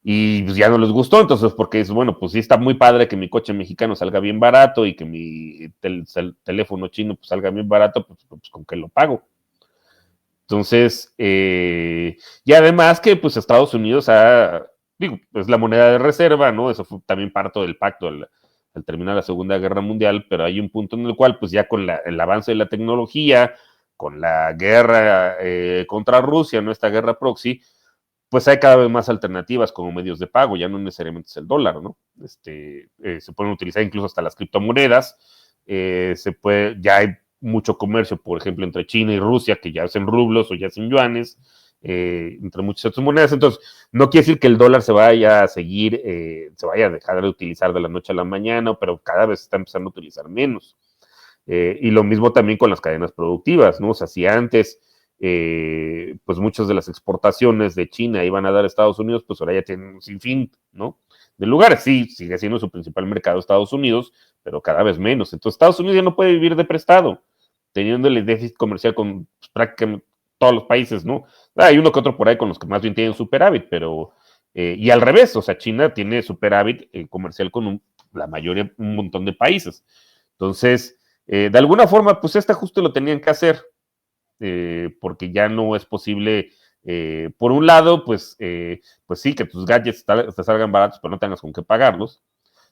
Y pues ya no les gustó, entonces, porque es, bueno, pues sí está muy padre que mi coche mexicano salga bien barato y que mi teléfono chino pues salga bien barato, pues ¿con qué lo pago? Entonces, y además que pues Estados Unidos es la moneda de reserva, ¿no? Eso fue también parte del pacto al terminar la Segunda Guerra Mundial, pero hay un punto en el cual pues ya con el avance de la tecnología, con la guerra contra Rusia, ¿no? Esta guerra proxy, pues hay cada vez más alternativas como medios de pago, ya no necesariamente es el dólar, ¿no? Se pueden utilizar incluso hasta las criptomonedas, ya hay mucho comercio, por ejemplo, entre China y Rusia, que ya hacen rublos o ya hacen yuanes, entre muchas otras monedas, entonces no quiere decir que el dólar se vaya a seguir, se vaya a dejar de utilizar de la noche a la mañana, pero cada vez se está empezando a utilizar menos. Y lo mismo también con las cadenas productivas, ¿no? O sea, si antes pues muchas de las exportaciones de China iban a dar a Estados Unidos, pues ahora ya tienen un sinfín, ¿no? De lugares, sí, sigue siendo su principal mercado Estados Unidos, pero cada vez menos. Entonces Estados Unidos ya no puede vivir de prestado, teniendo el déficit comercial con pues, prácticamente todos los países, ¿no? Hay uno que otro por ahí con los que más bien tienen superávit, pero, y al revés, o sea, China tiene superávit comercial con la mayoría, un montón de países. Entonces, de alguna forma, pues este ajuste lo tenían que hacer, porque ya no es posible, por un lado, pues sí, que tus gadgets te salgan baratos, pero no tengas con qué pagarlos,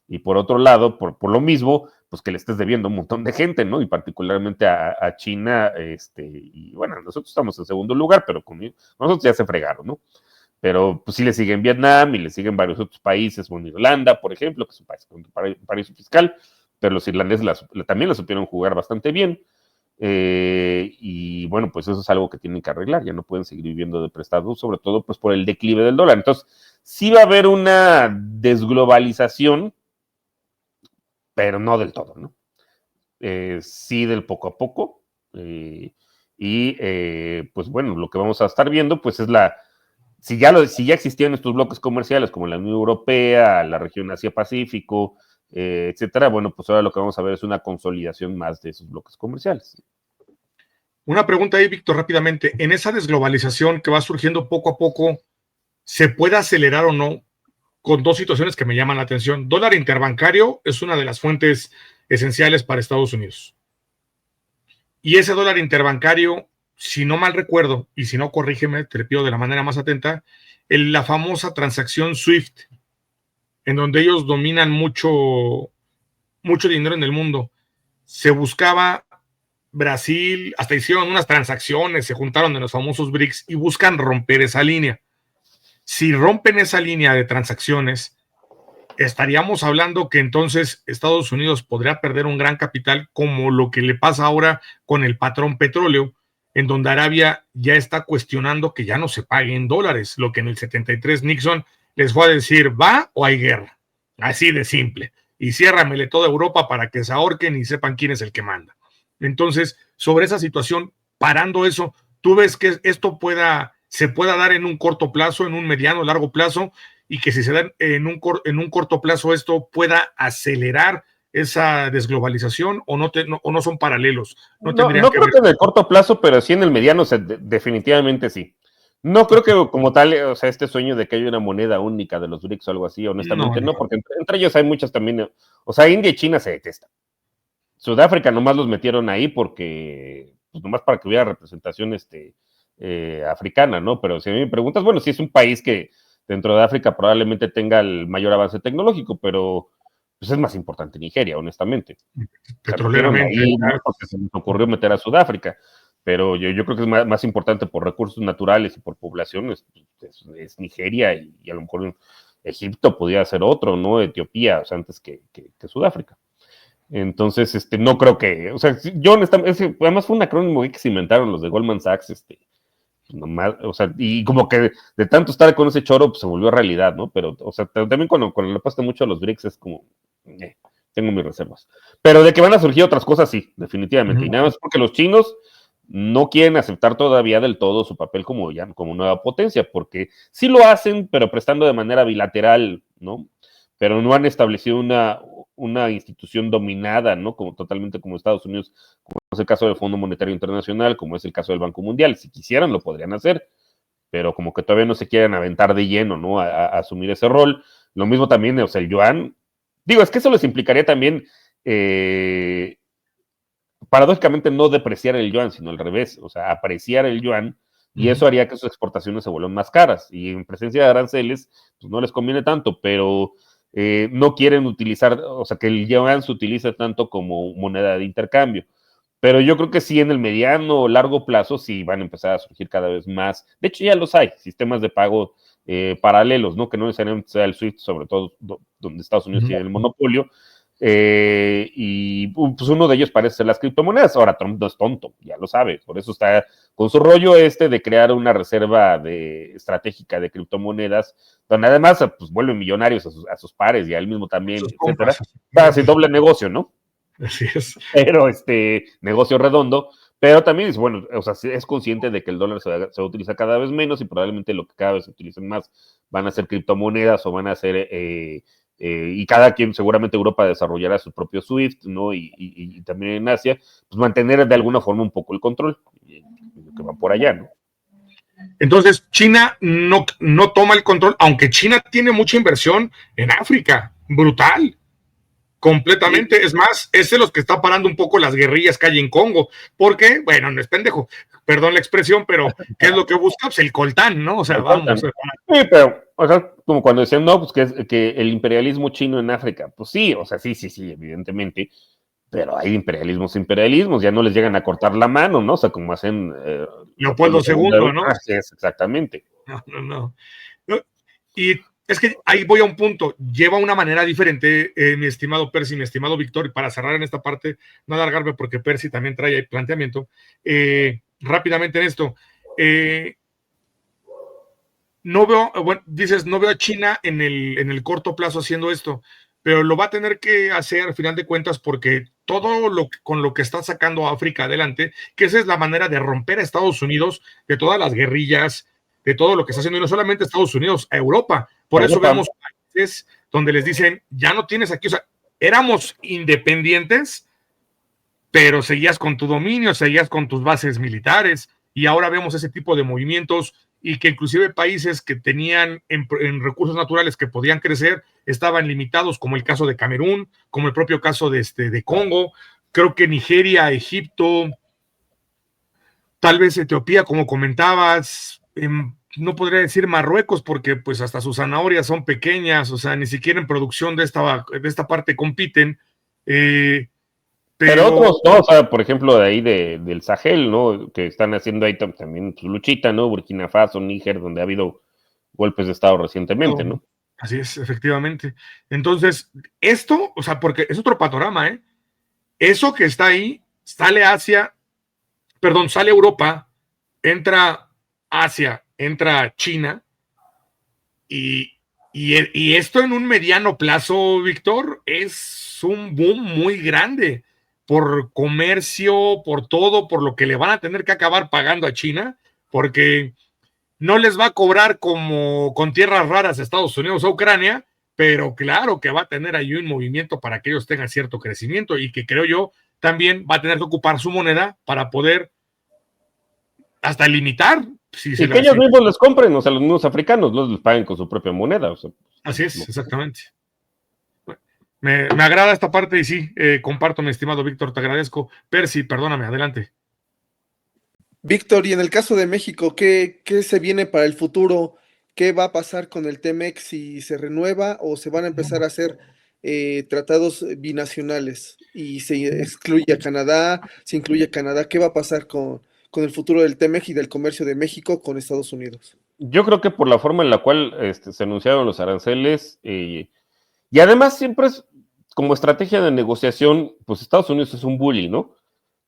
y por otro lado, por lo mismo, pues que le estés debiendo a un montón de gente, ¿no? Y particularmente a China, y bueno, nosotros estamos en segundo lugar, pero nosotros ya se fregaron, ¿no? Pero pues sí le siguen Vietnam y le siguen varios otros países, como Irlanda, por ejemplo, que es un país con un paraíso fiscal, pero los irlandeses también la supieron jugar bastante bien. Y bueno, pues eso es algo que tienen que arreglar, ya no pueden seguir viviendo de prestado, sobre todo pues por el declive del dólar. Entonces, sí va a haber una desglobalización, pero no del todo, ¿no? Sí del poco a poco. Pues bueno, lo que vamos a estar viendo pues es si ya existían estos bloques comerciales como la Unión Europea, la región Asia-Pacífico, etcétera, bueno, pues ahora lo que vamos a ver es una consolidación más de esos bloques comerciales. Una pregunta ahí, Víctor, rápidamente. En esa desglobalización que va surgiendo poco a poco, ¿se puede acelerar o no? Con 2 situaciones que me llaman la atención. Dólar interbancario es una de las fuentes esenciales para Estados Unidos. Y ese dólar interbancario, si no mal recuerdo, y si no, corrígeme, te lo pido de la manera más atenta, la famosa transacción SWIFT, en donde ellos dominan mucho dinero en el mundo. Se buscaba Brasil, hasta hicieron unas transacciones, se juntaron en los famosos BRICS y buscan romper esa línea. Si rompen esa línea de transacciones, estaríamos hablando que entonces Estados Unidos podría perder un gran capital, como lo que le pasa ahora con el patrón petróleo, en donde Arabia ya está cuestionando que ya no se pague en dólares, lo que en el 73 Nixon les fue a decir, ¿va o hay guerra? Así de simple. Y ciérramele toda Europa para que se ahorquen y sepan quién es el que manda. Entonces, sobre esa situación, parando eso, ¿tú ves que esto se pueda dar en un corto plazo, en un mediano, largo plazo, y que si se da en un corto plazo esto pueda acelerar esa desglobalización o no son paralelos? No creo que en el corto plazo, pero sí en el mediano definitivamente sí. No creo que como tal, o sea, este sueño de que haya una moneda única de los BRICS o algo así, honestamente no, porque entre ellos hay muchas también, o sea, India y China se detestan. Sudáfrica nomás los metieron ahí porque, pues nomás para que hubiera representación africana, ¿no? Pero si a mí me preguntas, bueno, sí es un país que dentro de África probablemente tenga el mayor avance tecnológico, pero pues es más importante Nigeria, honestamente. Petroleramente. Ahí, ¿no? Porque se les ocurrió meter a Sudáfrica, pero yo creo que es más importante por recursos naturales y por población, es Nigeria y a lo mejor Egipto podría ser otro, ¿no? Etiopía, o sea, antes que Sudáfrica. Entonces, no creo que, o sea, yo honestamente, además fue un acrónimo que se inventaron los de Goldman Sachs, nomás, o sea, y como que de tanto estar con ese choro, pues se volvió realidad, ¿no? Pero, o sea, también cuando le apuesta mucho a los BRICS es como, tengo mis reservas. Pero de que van a surgir otras cosas, sí, definitivamente. Y nada más porque los chinos no quieren aceptar todavía del todo su papel como nueva potencia, porque sí lo hacen, pero prestando de manera bilateral, ¿no? Pero no han establecido una institución dominada, ¿no? Como totalmente como Estados Unidos, como es el caso del Fondo Monetario Internacional, como es el caso del Banco Mundial. Si quisieran, lo podrían hacer, pero como que todavía no se quieren aventar de lleno, ¿no? A asumir ese rol. Lo mismo también, o sea, el yuan. Digo, es que eso les implicaría también, paradójicamente, no depreciar el yuan, sino al revés, o sea, apreciar el yuan, y eso haría que sus exportaciones se vuelvan más caras. Y en presencia de aranceles, pues no les conviene tanto, pero no quieren utilizar, o sea, que el yuan se utilice tanto como moneda de intercambio. Pero yo creo que sí, en el mediano o largo plazo, sí van a empezar a surgir cada vez más. De hecho, ya los hay, sistemas de pago paralelos, ¿no? Que no necesariamente sea el SWIFT, sobre todo donde Estados Unidos tiene el monopolio. Y pues uno de ellos parece ser las criptomonedas. Ahora, Trump no es tonto, ya lo sabe. Por eso está con su rollo de crear una reserva estratégica de criptomonedas, donde además pues vuelve millonarios a sus pares y a él mismo también, etcétera. Hace doble negocio, ¿no? Así es. Pero negocio redondo, pero también es bueno, o sea, es consciente de que el dólar se utiliza cada vez menos y probablemente lo que cada vez se utilicen más van a ser criptomonedas o van a ser, y cada quien, seguramente Europa desarrollará su propio SWIFT, ¿no? Y también en Asia, pues mantener de alguna forma un poco el control, que va por allá, ¿no? Entonces, China no toma el control, aunque China tiene mucha inversión en África, brutal. Completamente, sí. Es más, es de los que está parando un poco las guerrillas que hay en Congo, porque, bueno, no es pendejo, perdón la expresión, pero ¿qué es lo que busca? Pues el coltán, ¿no? O sea, vamos. Sí, pero, o sea, como cuando decían, no, pues que el imperialismo chino en África, pues sí, o sea, sí, evidentemente, pero hay imperialismos, ya no les llegan a cortar la mano, ¿no? O sea, como hacen Leopoldo II, ¿no? Sí, exactamente. No. Y es que ahí voy a un punto, lleva una manera diferente, mi estimado Percy, mi estimado Víctor, y para cerrar en esta parte, no alargarme porque Percy también trae ahí planteamiento, rápidamente en esto, no veo, bueno, dices, no veo a China en el corto plazo haciendo esto, pero lo va a tener que hacer al final de cuentas porque todo con lo que está sacando a África adelante, que esa es la manera de romper a Estados Unidos de todas las guerrillas, de todo lo que está haciendo, y no solamente Estados Unidos, a Europa. Por eso vemos países donde les dicen, ya no tienes aquí, o sea, éramos independientes, pero seguías con tu dominio, seguías con tus bases militares, y ahora vemos ese tipo de movimientos, y que inclusive países que tenían en recursos naturales que podían crecer, estaban limitados, como el caso de Camerún, como el propio caso de Congo, creo que Nigeria, Egipto, tal vez Etiopía, como comentabas, no podría decir Marruecos, porque pues hasta sus zanahorias son pequeñas, o sea, ni siquiera en producción de esta parte compiten, pero otros, ¿no? O sea, por ejemplo, de ahí del Sahel, ¿no? Que están haciendo ahí también su luchita, ¿no? Burkina Faso, Níger, donde ha habido golpes de Estado recientemente, ¿no? Así es, efectivamente. Entonces, esto, o sea, porque es otro panorama, ¿eh? Eso que está ahí, sale Europa, entra Asia, entra China, y esto en un mediano plazo, Víctor, es un boom muy grande por comercio, por todo, por lo que le van a tener que acabar pagando a China, porque no les va a cobrar como con tierras raras a Estados Unidos o Ucrania, pero claro que va a tener ahí un movimiento para que ellos tengan cierto crecimiento y que creo yo también va a tener que ocupar su moneda para poder hasta limitar sí, Y que ellos mismos les compren, o sea, los mismos africanos, los les paguen con su propia moneda. O sea, así es, exactamente. Me agrada esta parte y sí, comparto, mi estimado Víctor, te agradezco. Percy, perdóname, adelante. Víctor, y en el caso de México, ¿qué se viene para el futuro? ¿Qué va a pasar con el TEMEC si se renueva o se van a empezar a hacer tratados binacionales y se excluye a Canadá, se incluye a Canadá? ¿Qué va a pasar con el futuro del TEMEC y del comercio de México con Estados Unidos? yo creo que por la forma en la cual se anunciaron los aranceles, y además siempre es como estrategia de negociación, pues Estados Unidos es un bully, ¿no?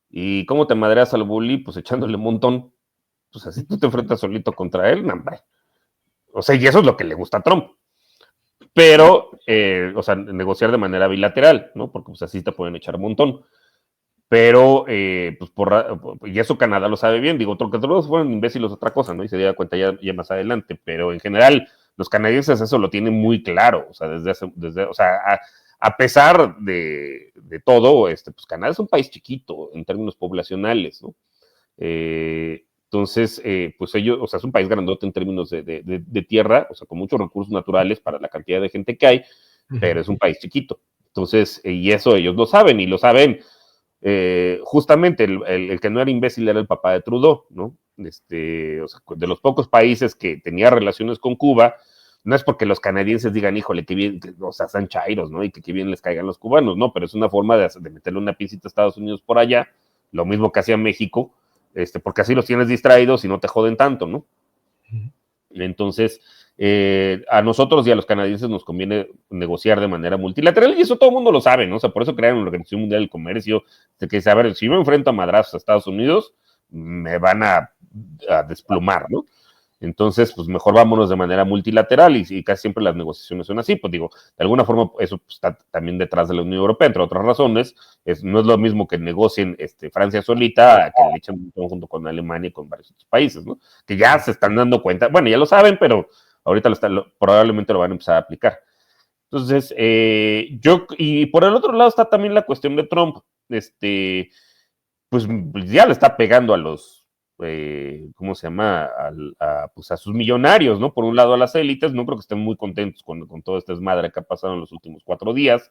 ¿Y cómo te madreas al bully? Pues echándole un montón. Pues así tú te enfrentas solito contra él, no, hombre. O sea, y eso es lo que le gusta a Trump. Pero, o sea, negociar de manera bilateral, ¿no? Porque pues así te pueden echar un montón. Pero, pues y eso Canadá lo sabe bien. Digo, otro que todos fueron imbéciles, otra cosa, ¿no? Y se dio cuenta ya más adelante. Pero en general, los canadienses eso lo tienen muy claro. O sea, o sea, a pesar de todo, pues Canadá es un país chiquito en términos poblacionales, ¿no? Entonces, pues ellos, o sea, es un país grandote en términos de tierra, o sea, con muchos recursos naturales para la cantidad de gente que hay, pero es un país chiquito. Entonces, y eso ellos lo saben, y lo saben. Justamente el que no era imbécil era el papá de Trudeau, ¿no? O sea, de los pocos países que tenía relaciones con Cuba, no es porque los canadienses digan, híjole, qué bien, o sea, son chairos, ¿no? Y que qué bien les caigan los cubanos, no, pero es una forma de meterle una pincita a Estados Unidos por allá, lo mismo que hacía México, porque así los tienes distraídos y no te joden tanto, ¿no? Entonces, a nosotros y a los canadienses nos conviene negociar de manera multilateral, y eso todo el mundo lo sabe, ¿no? O sea, por eso crearon la Organización Mundial del Comercio, de que, a ver, si me enfrento a madrazos a Estados Unidos, me van a desplumar, ¿no? Entonces, pues mejor vámonos de manera multilateral, y casi siempre las negociaciones son así. Pues digo, de alguna forma eso pues, está también detrás de la Unión Europea, entre otras razones. No es lo mismo que negocien Francia solita, que le echen un montón junto con Alemania y con varios otros países, ¿no? Que ya se están dando cuenta, bueno, ya lo saben, pero ahorita probablemente lo van a empezar a aplicar. Entonces, y por el otro lado está también la cuestión de Trump, pues ya le está pegando a los, ¿cómo se llama? Pues a sus millonarios, ¿no? Por un lado a las élites, no creo que estén muy contentos con todo este desmadre que ha pasado en los últimos 4 días.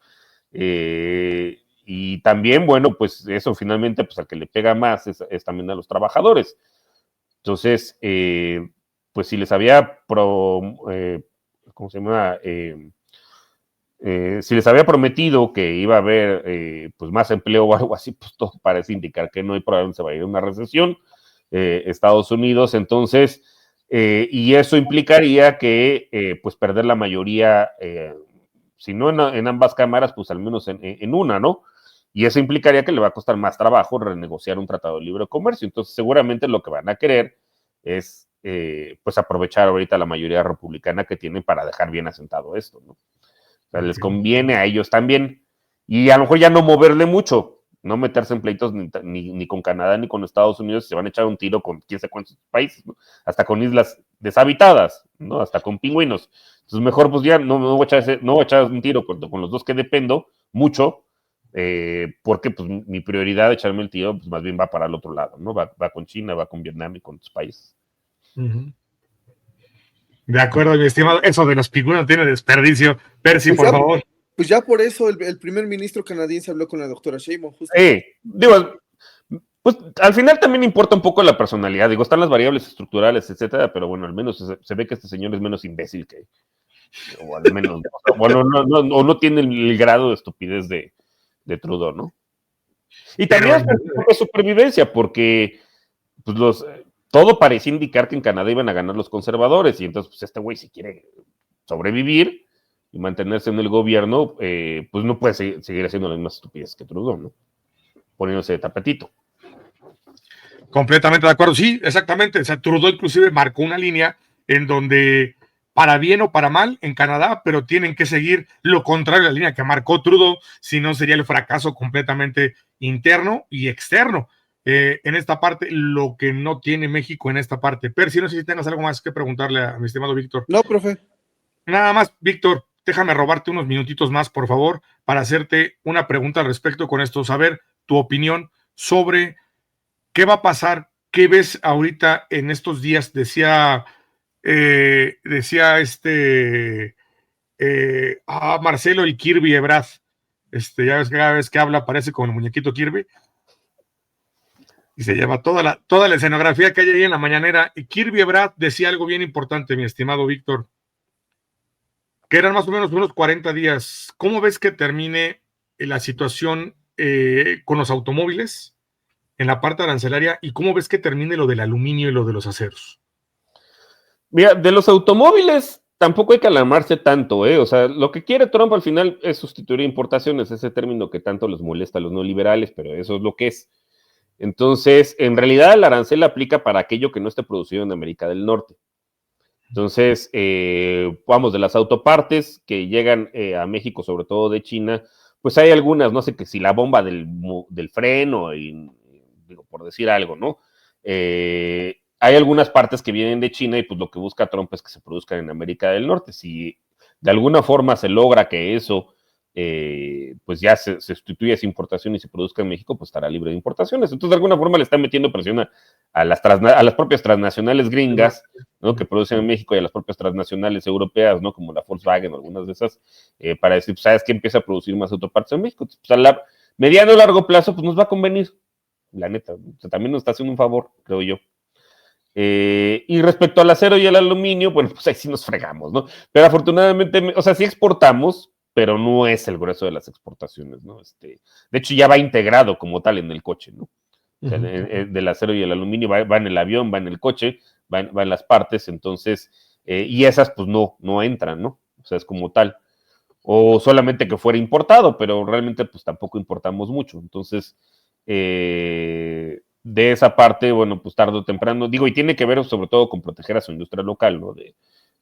Y también, bueno, pues eso finalmente, pues al que le pega más es también a los trabajadores. Entonces, pues si les había, ¿cómo se llama? Si les había prometido que iba a haber pues más empleo o algo así, pues todo parece indicar que no, y probablemente se va a ir a una recesión Estados Unidos. Entonces, y eso implicaría que pues perder la mayoría, si no en ambas cámaras, pues al menos en una, ¿no? Y eso implicaría que le va a costar más trabajo renegociar un tratado de libre comercio. Entonces, seguramente lo que van a querer es pues aprovechar ahorita la mayoría republicana que tienen para dejar bien asentado esto, ¿no? O sea, les conviene a ellos también. Y a lo mejor ya no moverle mucho, no meterse en pleitos ni con Canadá ni con Estados Unidos, se van a echar un tiro con quién sabe cuántos países, ¿no? Hasta con islas deshabitadas, ¿no? Hasta con pingüinos. Entonces, mejor pues ya no voy a echar un tiro con los dos que dependo mucho, porque pues mi prioridad de echarme el tiro, pues más bien va para el otro lado, ¿no? Va con China, va con Vietnam y con otros países. De acuerdo, mi estimado. Eso de los pingüinos tiene desperdicio. Percy, Pues por ya, favor. pues ya por eso el primer ministro canadiense habló con la doctora Sheinbaum. Digo, pues al final también importa un poco la personalidad. Digo, están las variables estructurales, etcétera, pero bueno, al menos se ve que este señor es menos imbécil que, o al menos, bueno, no tiene el grado de estupidez de Trudeau, ¿no? Y también es supervivencia, porque pues todo parecía indicar que en Canadá iban a ganar los conservadores, y entonces pues este güey si quiere sobrevivir y mantenerse en el gobierno, pues no puede seguir haciendo las mismas estupideces que Trudeau, ¿no? Poniéndose de tapetito. Completamente de acuerdo, sí, exactamente. O sea, Trudeau inclusive marcó una línea en donde, para bien o para mal, en Canadá, pero tienen que seguir lo contrario a la línea que marcó Trudeau, si no sería el fracaso completamente interno y externo. En esta parte, lo que no tiene México en esta parte. Percy, no sé si tengas algo más que preguntarle a mi estimado Víctor. No, profe. Nada más, Víctor, déjame robarte unos minutitos más, por favor, para hacerte una pregunta al respecto con esto, saber tu opinión sobre qué va a pasar, ¿qué ves ahorita en estos días? Decía Marcelo el Kirby Ebrard, ya ves que cada vez que habla parece como el muñequito Kirby, y se lleva toda la escenografía que hay ahí en la mañanera. Y Kirby Ebrard decía algo bien importante, mi estimado Víctor, que eran más o menos unos 40 días. ¿Cómo ves que termine la situación con los automóviles en la parte arancelaria, y cómo ves que termine lo del aluminio y lo de los aceros? Mira, de los automóviles tampoco hay que alarmarse tanto, ¿eh? O sea, lo que quiere Trump al final es sustituir importaciones, ese término que tanto les molesta a los neoliberales, pero eso es lo que es. Entonces, en realidad el arancel aplica para aquello que no esté producido en América del Norte. Entonces, vamos, de las autopartes que llegan a México, sobre todo de China, pues hay algunas, no sé, que si la bomba del freno, y, digo, por decir algo, ¿no? Hay algunas partes que vienen de China y pues lo que busca Trump es que se produzcan en América del Norte. Si de alguna forma se logra que eso pues ya se sustituya esa importación y se produzca en México, pues estará libre de importaciones. Entonces, de alguna forma le están metiendo presión a las propias transnacionales gringas, ¿no? Que producen en México, y a las propias transnacionales europeas, ¿no? Como la Volkswagen o algunas de esas, para decir, pues, ¿sabes qué? Empieza a producir más autopartes en México. Entonces, pues, a mediano o largo plazo, pues nos va a convenir, la neta. O sea, también nos está haciendo un favor, creo yo. Y respecto al acero y al aluminio, bueno, pues ahí sí nos fregamos, ¿no? Pero afortunadamente, o sea, sí exportamos, pero no es el grueso de las exportaciones, ¿no? De hecho, ya va integrado como tal en el coche, ¿no? O sea, del acero y el aluminio va en el avión, va en el coche, va en las partes, entonces, y esas pues no entran, ¿no? O sea, es como tal. O solamente que fuera importado, pero realmente pues tampoco importamos mucho. Entonces, de esa parte, bueno, pues tarde o temprano, digo, y tiene que ver sobre todo con proteger a su industria local, ¿no?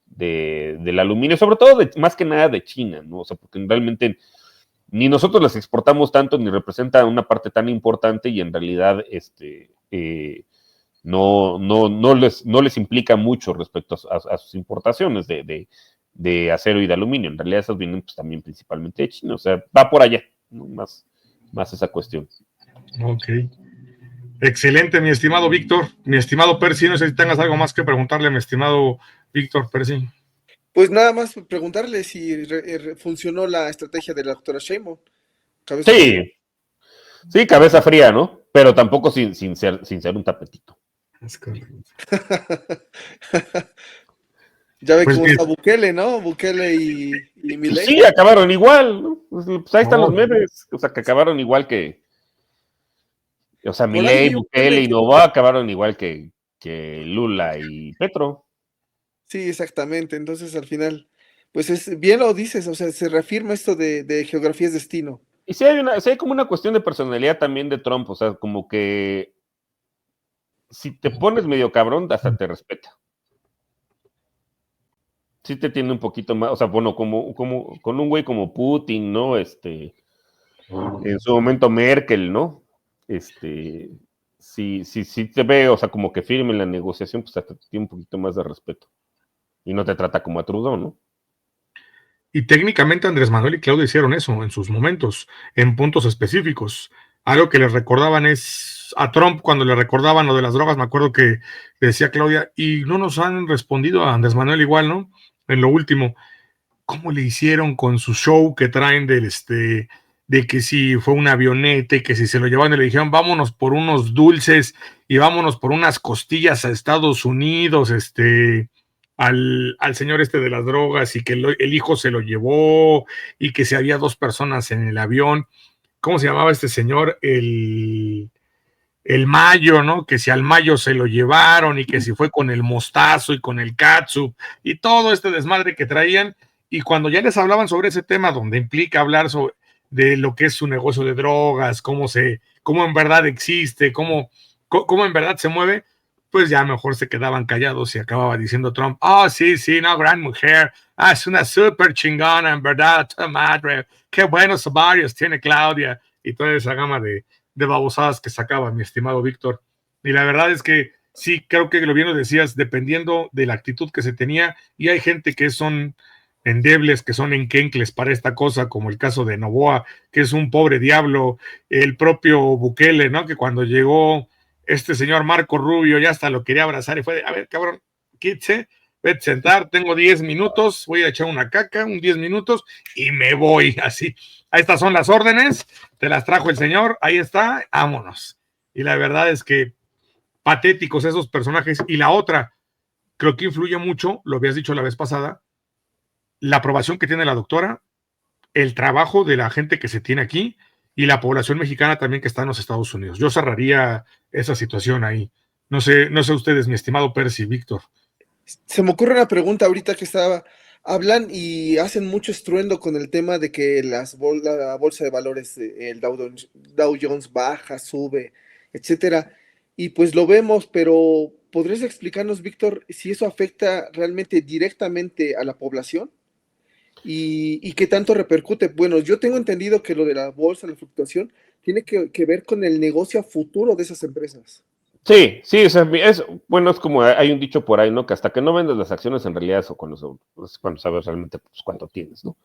Del aluminio, sobre todo más que nada de China, ¿no? O sea, porque realmente ni nosotros las exportamos tanto, ni representa una parte tan importante, y en realidad no les implica mucho respecto a sus importaciones de acero y de aluminio. En realidad esas vienen pues también principalmente de China, o sea, va por allá, ¿no? Más esa cuestión. Ok. Excelente, mi estimado Víctor. Mi estimado Percy, no sé si tengas algo más que preguntarle a mi estimado Víctor Percy. Pues nada más preguntarle si funcionó la estrategia de la doctora Sheinbaum. Sí, cabeza fría, ¿no? Pero tampoco sin ser un tapetito. Es correcto. Ya ve Pues cómo bien. está Bukele, ¿no? Bukele y Milei. Pues sí, acabaron igual, ¿no? Pues ahí están los memes, o sea, que acabaron igual que, o sea, Milei, Bukele y Novoa acabaron igual que Lula y Petro. Sí, exactamente. Entonces, al final, pues es bien lo dices, o sea, se reafirma esto de geografía es destino. Y sí hay como una cuestión de personalidad también de Trump, o sea, como que si te pones medio cabrón, hasta te respeta. Sí te tiene un poquito más, o sea, bueno, como con un güey como Putin, ¿no? En su momento Merkel, ¿no? Sí te ve, o sea, como que firme en la negociación, pues hasta tiene un poquito más de respeto. Y no te trata como a Trudeau, ¿no? Y técnicamente Andrés Manuel y Claudia hicieron eso en sus momentos, en puntos específicos. Algo que les recordaban es a Trump, cuando le recordaban lo de las drogas, me acuerdo que decía Claudia, y no nos han respondido a Andrés Manuel igual, ¿no? En lo último, ¿cómo le hicieron con su show que traen de que si fue un avionete, que si se lo llevaban y le dijeron, vámonos por unos dulces y vámonos por unas costillas a Estados Unidos, al señor de las drogas, y que el hijo se lo llevó, y que si había 2 personas en el avión? ¿Cómo se llamaba este señor? El Mayo, ¿no? Que si al Mayo se lo llevaron, y que si fue con el mostazo y con el catsup y todo este desmadre que traían. Y cuando ya les hablaban sobre ese tema, donde implica hablar de lo que es su negocio de drogas, cómo en verdad existe, cómo en verdad se mueve, pues ya mejor se quedaban callados, y acababa diciendo Trump, sí, no, gran mujer, es una súper chingona, en verdad, madre, qué buenos ovarios tiene Claudia, y toda esa gama de babosadas que sacaba mi estimado Víctor. Y la verdad es que sí, creo que lo bien lo decías, dependiendo de la actitud que se tenía, y hay gente que son endebles, que son enquencles para esta cosa, como el caso de Novoa, que es un pobre diablo, el propio Bukele, ¿no? Que cuando llegó este señor Marco Rubio ya hasta lo quería abrazar y fue de, a ver, cabrón, quítese, vete a sentar, tengo 10 minutos, voy a echar una caca, 10 minutos y me voy, así. Estas son las órdenes, te las trajo el señor, ahí está, vámonos. Y la verdad es que patéticos esos personajes. Y la otra, creo que influye mucho, lo habías dicho la vez pasada, la aprobación que tiene la doctora, el trabajo de la gente que se tiene aquí y la población mexicana también que está en los Estados Unidos. Yo cerraría esa situación ahí. No sé ustedes, mi estimado Percy, Víctor. Se me ocurre una pregunta ahorita que hablan y hacen mucho estruendo con el tema de que la bolsa de valores, el Dow Jones baja, sube, etcétera. Y pues lo vemos, pero ¿podrías explicarnos, Víctor, si eso afecta realmente directamente a la población? ¿Y qué tanto repercute? Bueno, yo tengo entendido que lo de la bolsa, la fluctuación, tiene que ver con el negocio a futuro de esas empresas. Sí, o sea, bueno, es como hay un dicho por ahí, ¿no? Que hasta que no vendes las acciones, en realidad eso cuando sabes realmente pues, cuánto tienes, ¿no?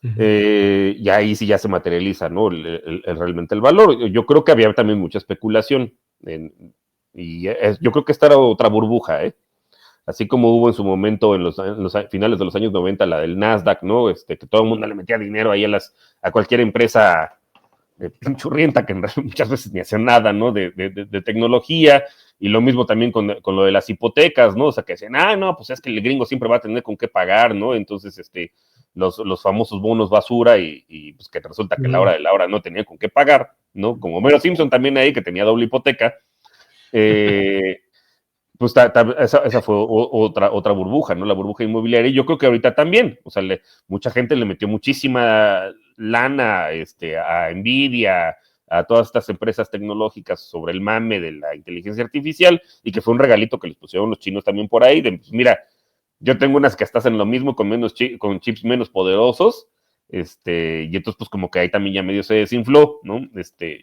Y ahí sí ya se materializa, ¿no? Realmente el valor. Yo creo que había también mucha especulación. Yo creo que esta era otra burbuja, ¿eh? Así como hubo en su momento en los finales de los años 90 la del Nasdaq, ¿no? Que todo el mundo le metía dinero ahí a cualquier empresa pinchurrienta que muchas veces ni hacían nada, ¿no? De tecnología, y lo mismo también con lo de las hipotecas, ¿no? O sea, que decían, no, pues es que el gringo siempre va a tener con qué pagar, ¿no? Entonces, los famosos bonos basura y pues que resulta que a la hora de la hora no tenían con qué pagar, ¿no? Como Homero Simpson también ahí, que tenía doble hipoteca. Pues esa fue otra burbuja, ¿no? La burbuja inmobiliaria. Y yo creo que ahorita también, o sea, mucha gente le metió muchísima lana a Nvidia, a todas estas empresas tecnológicas sobre el mame de la inteligencia artificial, y que fue un regalito que les pusieron los chinos también por ahí, de, pues mira, yo tengo unas que hasta hacen lo mismo con chips menos poderosos, y entonces pues como que ahí también ya medio se desinfló, ¿no?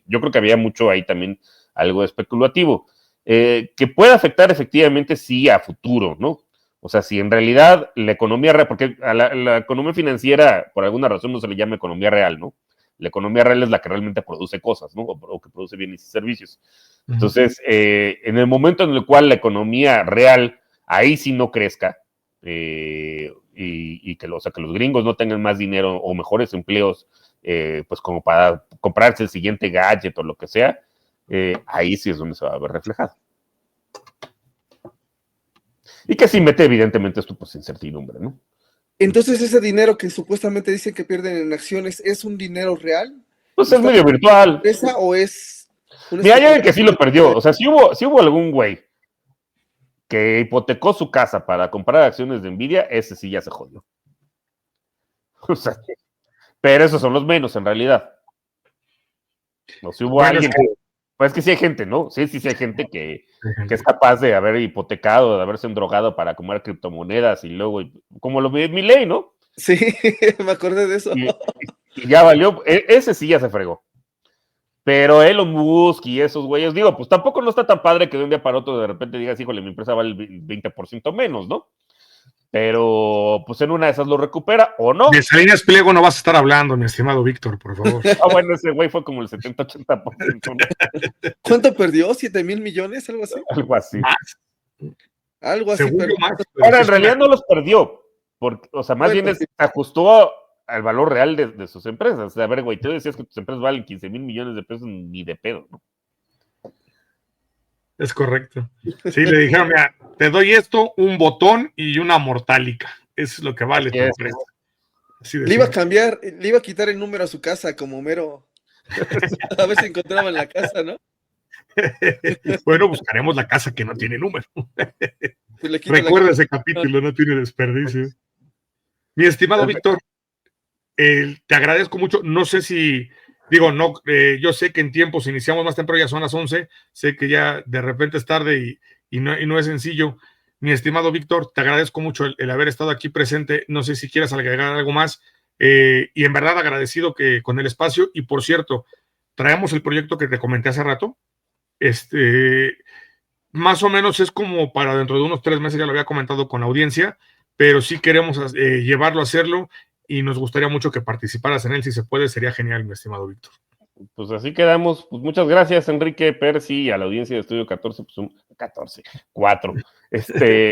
Yo creo que había mucho ahí también algo especulativo. Que puede afectar efectivamente sí a futuro, ¿no? O sea, si en realidad la economía real, porque a la economía financiera por alguna razón no se le llama economía real, ¿no? La economía real es la que realmente produce cosas, ¿no? O que produce bienes y servicios. Entonces, en el momento en el cual la economía real ahí sí no crezca, y que, o sea, que los gringos no tengan más dinero o mejores empleos, pues como para comprarse el siguiente gadget o lo que sea, ahí sí es donde se va a ver reflejado. Y que sí mete evidentemente esto pues incertidumbre, ¿no? Entonces ese dinero que supuestamente dicen que pierden en acciones, ¿es un dinero real? Pues es medio virtual. ¿Esa o es Mira, hay alguien que sí lo perdió. O sea, si hubo algún güey que hipotecó su casa para comprar acciones de Nvidia, ese sí ya se jodió. O sea, pero esos son los menos en realidad. No, si hubo alguien que... Pues es que sí hay gente, ¿no? Sí hay gente que es capaz de haber hipotecado, de haberse endrogado para comprar criptomonedas y luego, como lo vi en mi ley, ¿no? Sí, me acordé de eso. Y ya valió, ese sí ya se fregó. Pero Elon Musk y esos güeyes, digo, pues tampoco no está tan padre que de un día para otro de repente digas, híjole, mi empresa vale el 20% menos, ¿no? Pero pues en una de esas lo recupera o no. De Salinas Pliego no vas a estar hablando, mi estimado Víctor, por favor. Bueno, ese güey fue como el 70-80%. ¿No? ¿Cuánto perdió? ¿7,000 millones? ¿Algo así? Algo así. Algo así. Ahora, en realidad no los perdió, porque, o sea, más bien se ajustó al valor real de sus empresas. O sea, a ver, güey, tú decías que tus empresas valen 15,000 millones de pesos, ni de pedo, ¿no? Es correcto. Sí, le dijeron, mira, te doy esto, un botón y una mortálica. Eso es lo que vale tu empresa. Le iba a cambiar, le iba a quitar el número a su casa como Homero. A ver si encontraba en la casa, ¿no? Bueno, buscaremos la casa que no tiene número. Pues recuerda ese capítulo, no tiene desperdicio. Mi estimado Víctor, te agradezco mucho. No sé si, yo sé que en tiempos iniciamos más temprano, ya son las 11, sé que ya de repente es tarde y no es sencillo. Mi estimado Víctor, te agradezco mucho el haber estado aquí presente. No sé si quieras agregar algo más. Y en verdad agradecido con el espacio. Y por cierto, traemos el proyecto que te comenté hace rato. Más o menos es como para dentro de unos 3 meses, ya lo había comentado con la audiencia, pero sí queremos llevarlo a hacerlo y nos gustaría mucho que participaras en él. Si se puede, sería genial, mi estimado Víctor. Pues así quedamos. Pues muchas gracias, Enrique, Percy, y a la audiencia de Estudio 14, pues 4.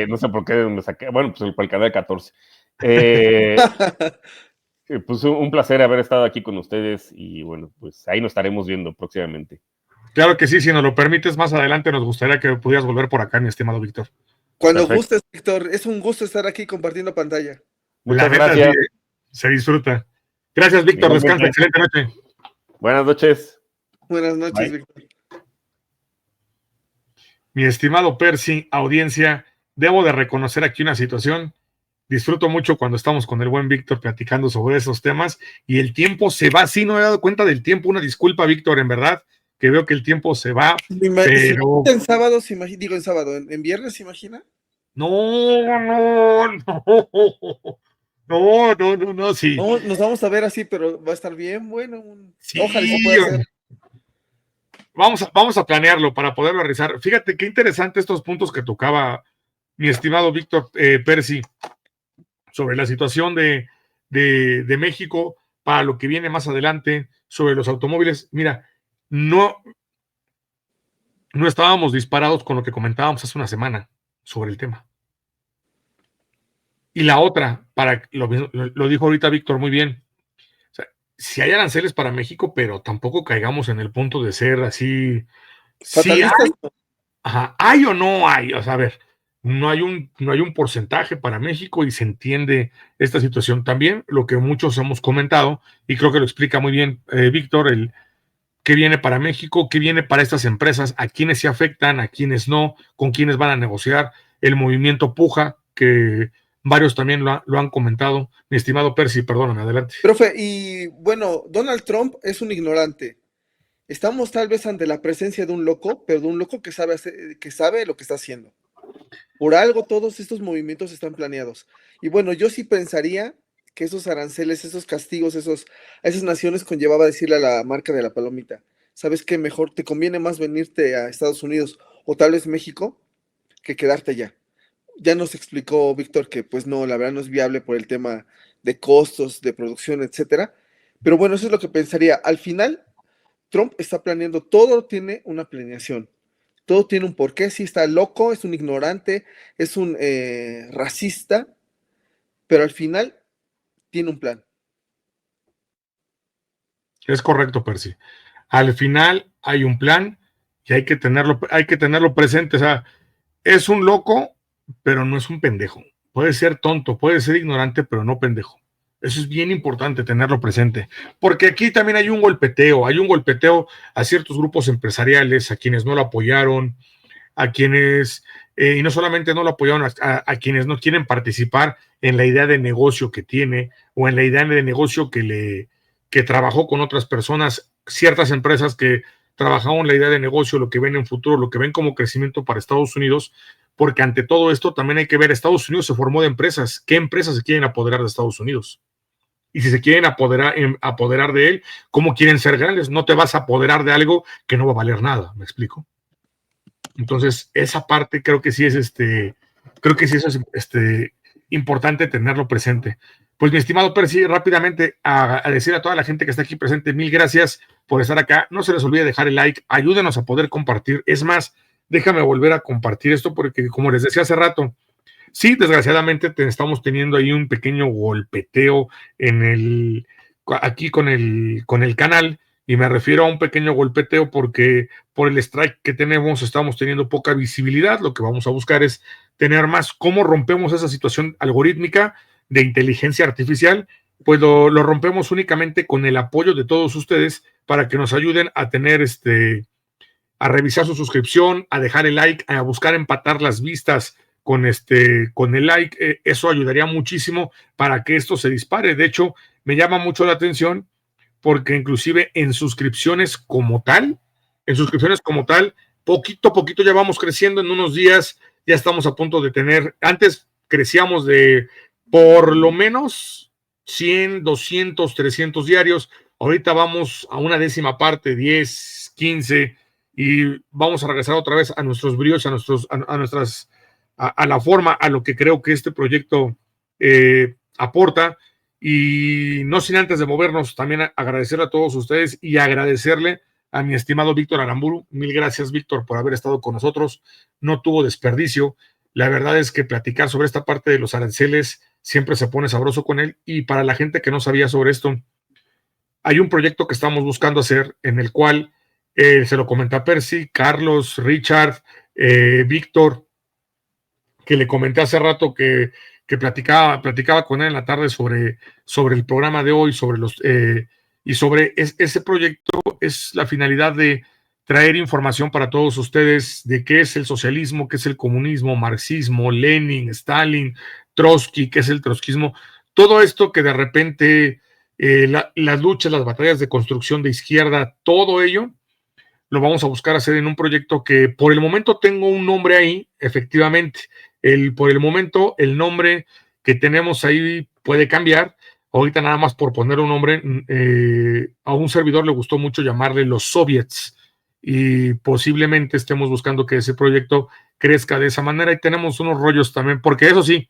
No sé por qué me saqué. Bueno, pues el canal 14. Pues un placer haber estado aquí con ustedes y bueno, pues ahí nos estaremos viendo próximamente. Claro que sí, si nos lo permites, más adelante nos gustaría que pudieras volver por acá, mi estimado Víctor. Cuando Perfecto. gustes, Víctor, es un gusto estar aquí compartiendo pantalla. La Muchas neta, gracias. sí, se disfruta. Gracias, Víctor. Igualmente. Descansa. Excelente noche. Buenas noches. Buenas noches, Bye. Víctor. Mi estimado Percy, audiencia, debo de reconocer aquí una situación. Disfruto mucho cuando estamos con el buen Víctor platicando sobre esos temas y el tiempo se va. Sí, no me he dado cuenta del tiempo. Una disculpa, Víctor, en verdad, que veo que el tiempo se va, pero... En sábado, en sábado, en viernes, ¿se imagina? No, sí. No, nos vamos a ver así, pero va a estar bien bueno. Sí, Ojalá se pueda hacer. Vamos a planearlo para poderlo realizar. Fíjate qué interesante estos puntos que tocaba mi estimado Víctor Percy sobre la situación de México para lo que viene más adelante, sobre los automóviles. Mira, no estábamos disparados con lo que comentábamos hace una semana sobre el tema. Y la otra, lo dijo ahorita Víctor muy bien, o sea, si hay aranceles para México, pero tampoco caigamos en el punto de ser así. Sí hay, hay o no hay, o sea, a ver, no hay un porcentaje para México y se entiende esta situación. También lo que muchos hemos comentado, y creo que lo explica muy bien Víctor, el qué viene para México, qué viene para estas empresas, a quiénes se afectan, a quiénes no, con quiénes van a negociar, el movimiento puja, que varios también lo han comentado. Mi estimado Percy, perdóname, adelante. Profe, y bueno, Donald Trump es un ignorante. Estamos tal vez ante la presencia de un loco, pero de un loco que sabe lo que está haciendo. Por algo todos estos movimientos están planeados. Y bueno, yo sí pensaría que esos aranceles, esos castigos, a esas naciones conllevaba decirle a la marca de la palomita, ¿sabes qué? Mejor te conviene más venirte a Estados Unidos o tal vez México que quedarte allá. Ya nos explicó Víctor que pues no, la verdad no es viable por el tema de costos, de producción, etcétera. Pero bueno, eso es lo que pensaría. Al final, Trump está planeando, todo tiene una planeación, todo tiene un porqué. Sí, está loco, es un ignorante, es un racista, pero al final tiene un plan. Es correcto, Percy. Al final hay un plan y hay que tenerlo presente. O sea, es un loco, pero no es un pendejo. Puede ser tonto, puede ser ignorante, pero no pendejo. Eso es bien importante tenerlo presente, porque aquí también hay un golpeteo a ciertos grupos empresariales, a quienes no lo apoyaron, a quienes, y no solamente no lo apoyaron, a quienes no quieren participar en la idea de negocio que tiene o en la idea de negocio que trabajó con otras personas, ciertas empresas que trabajaron la idea de negocio, lo que ven en futuro, lo que ven como crecimiento para Estados Unidos, porque ante todo esto también hay que ver, Estados Unidos se formó de empresas, ¿qué empresas se quieren apoderar de Estados Unidos? Y si se quieren apoderar de él, ¿cómo quieren ser grandes? No te vas a apoderar de algo que no va a valer nada, ¿me explico? Entonces, esa parte creo que sí es importante tenerlo presente. Pues mi estimado Percy, rápidamente a decir a toda la gente que está aquí presente, mil gracias por estar acá. No se les olvide dejar el like, ayúdenos a poder compartir. Es más, déjame volver a compartir esto porque, como les decía hace rato, sí, desgraciadamente estamos teniendo ahí un pequeño golpeteo aquí con el canal, y me refiero a un pequeño golpeteo porque por el strike que tenemos estamos teniendo poca visibilidad. Lo que vamos a buscar es tener más. ¿Cómo rompemos esa situación algorítmica de inteligencia artificial? Pues lo rompemos únicamente con el apoyo de todos ustedes para que nos ayuden a tener a revisar su suscripción, a dejar el like, a buscar empatar las vistas con el like. Eso ayudaría muchísimo para que esto se dispare. De hecho, me llama mucho la atención porque inclusive en suscripciones como tal, poquito a poquito ya vamos creciendo. En unos días ya estamos a punto de tener, antes crecíamos de por lo menos 100, 200, 300 diarios. Ahorita vamos a una décima parte, 10, 15, y vamos a regresar otra vez a nuestros bríos, a la forma, a lo que creo que este proyecto aporta. Y no sin antes de movernos, también agradecerle a todos ustedes y agradecerle a mi estimado Víctor Aramburu. Mil gracias, Víctor, por haber estado con nosotros. No tuvo desperdicio. La verdad es que platicar sobre esta parte de los aranceles siempre se pone sabroso con él. Y para la gente que no sabía sobre esto, hay un proyecto que estamos buscando hacer en el cual se lo comenta a Percy, Carlos, Richard, Víctor, que le comenté hace rato que platicaba con él en la tarde sobre el programa de hoy, y sobre ese proyecto. Es la finalidad de traer información para todos ustedes de qué es el socialismo, qué es el comunismo, marxismo, Lenin, Stalin, Trotsky, qué es el trotskismo, todo esto que de repente las luchas, las batallas de construcción de izquierda, todo ello lo vamos a buscar hacer en un proyecto que por el momento tengo un nombre ahí, efectivamente. Por el momento, el nombre que tenemos ahí puede cambiar. Ahorita nada más por poner un nombre, a un servidor le gustó mucho llamarle los soviets, y posiblemente estemos buscando que ese proyecto crezca de esa manera. Y tenemos unos rollos también, porque eso sí,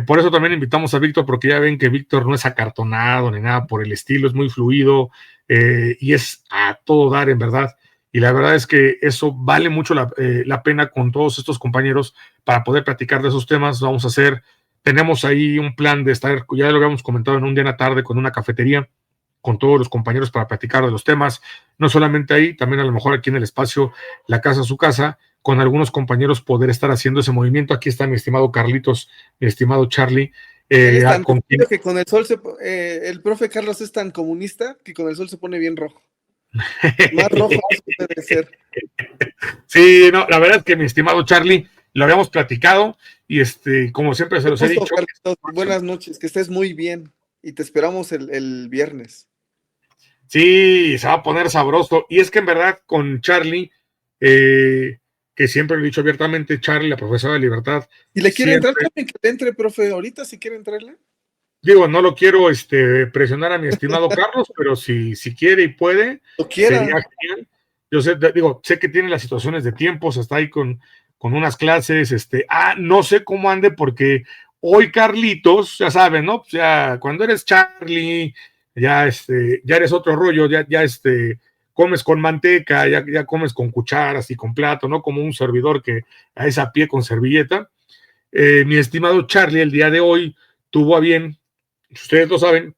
por eso también invitamos a Víctor, porque ya ven que Víctor no es acartonado ni nada por el estilo, es muy fluido, y es a todo dar, en verdad. Y la verdad es que eso vale mucho la pena con todos estos compañeros para poder platicar de esos temas. Tenemos ahí un plan de estar, ya lo habíamos comentado, en un día en la tarde con una cafetería, con todos los compañeros para platicar de los temas, no solamente ahí, también a lo mejor aquí en el espacio La Casa Su Casa, con algunos compañeros poder estar haciendo ese movimiento. Aquí está mi estimado Carlitos, mi estimado Charlie. Que con el sol el profe Carlos es tan comunista que con el sol se pone bien rojo. Más rojo no puede ser. Sí, no, la verdad es que mi estimado Charlie, lo habíamos platicado y como siempre se los he dicho. Carlitos, buenas noches, que estés muy bien y te esperamos el viernes. Sí, se va a poner sabroso. Y es que en verdad con Charlie, que siempre lo he dicho abiertamente, Charlie, la profesora de libertad. ¿Y le quiere entrar también? Que le entre, profe, ahorita si quiere entrarle. Digo, no lo quiero presionar a mi estimado Carlos, pero si quiere y puede, sería genial. Yo sé que tiene las situaciones de tiempos, está ahí con unas clases, no sé cómo ande, porque hoy Carlitos, ya saben, ¿no? O sea, cuando eres Charlie, ya eres otro rollo, ya comes con manteca, ya comes con cucharas y con plato, ¿no? Como un servidor que es a pie con servilleta. Mi estimado Charlie, el día de hoy, tuvo a bien, ustedes lo saben,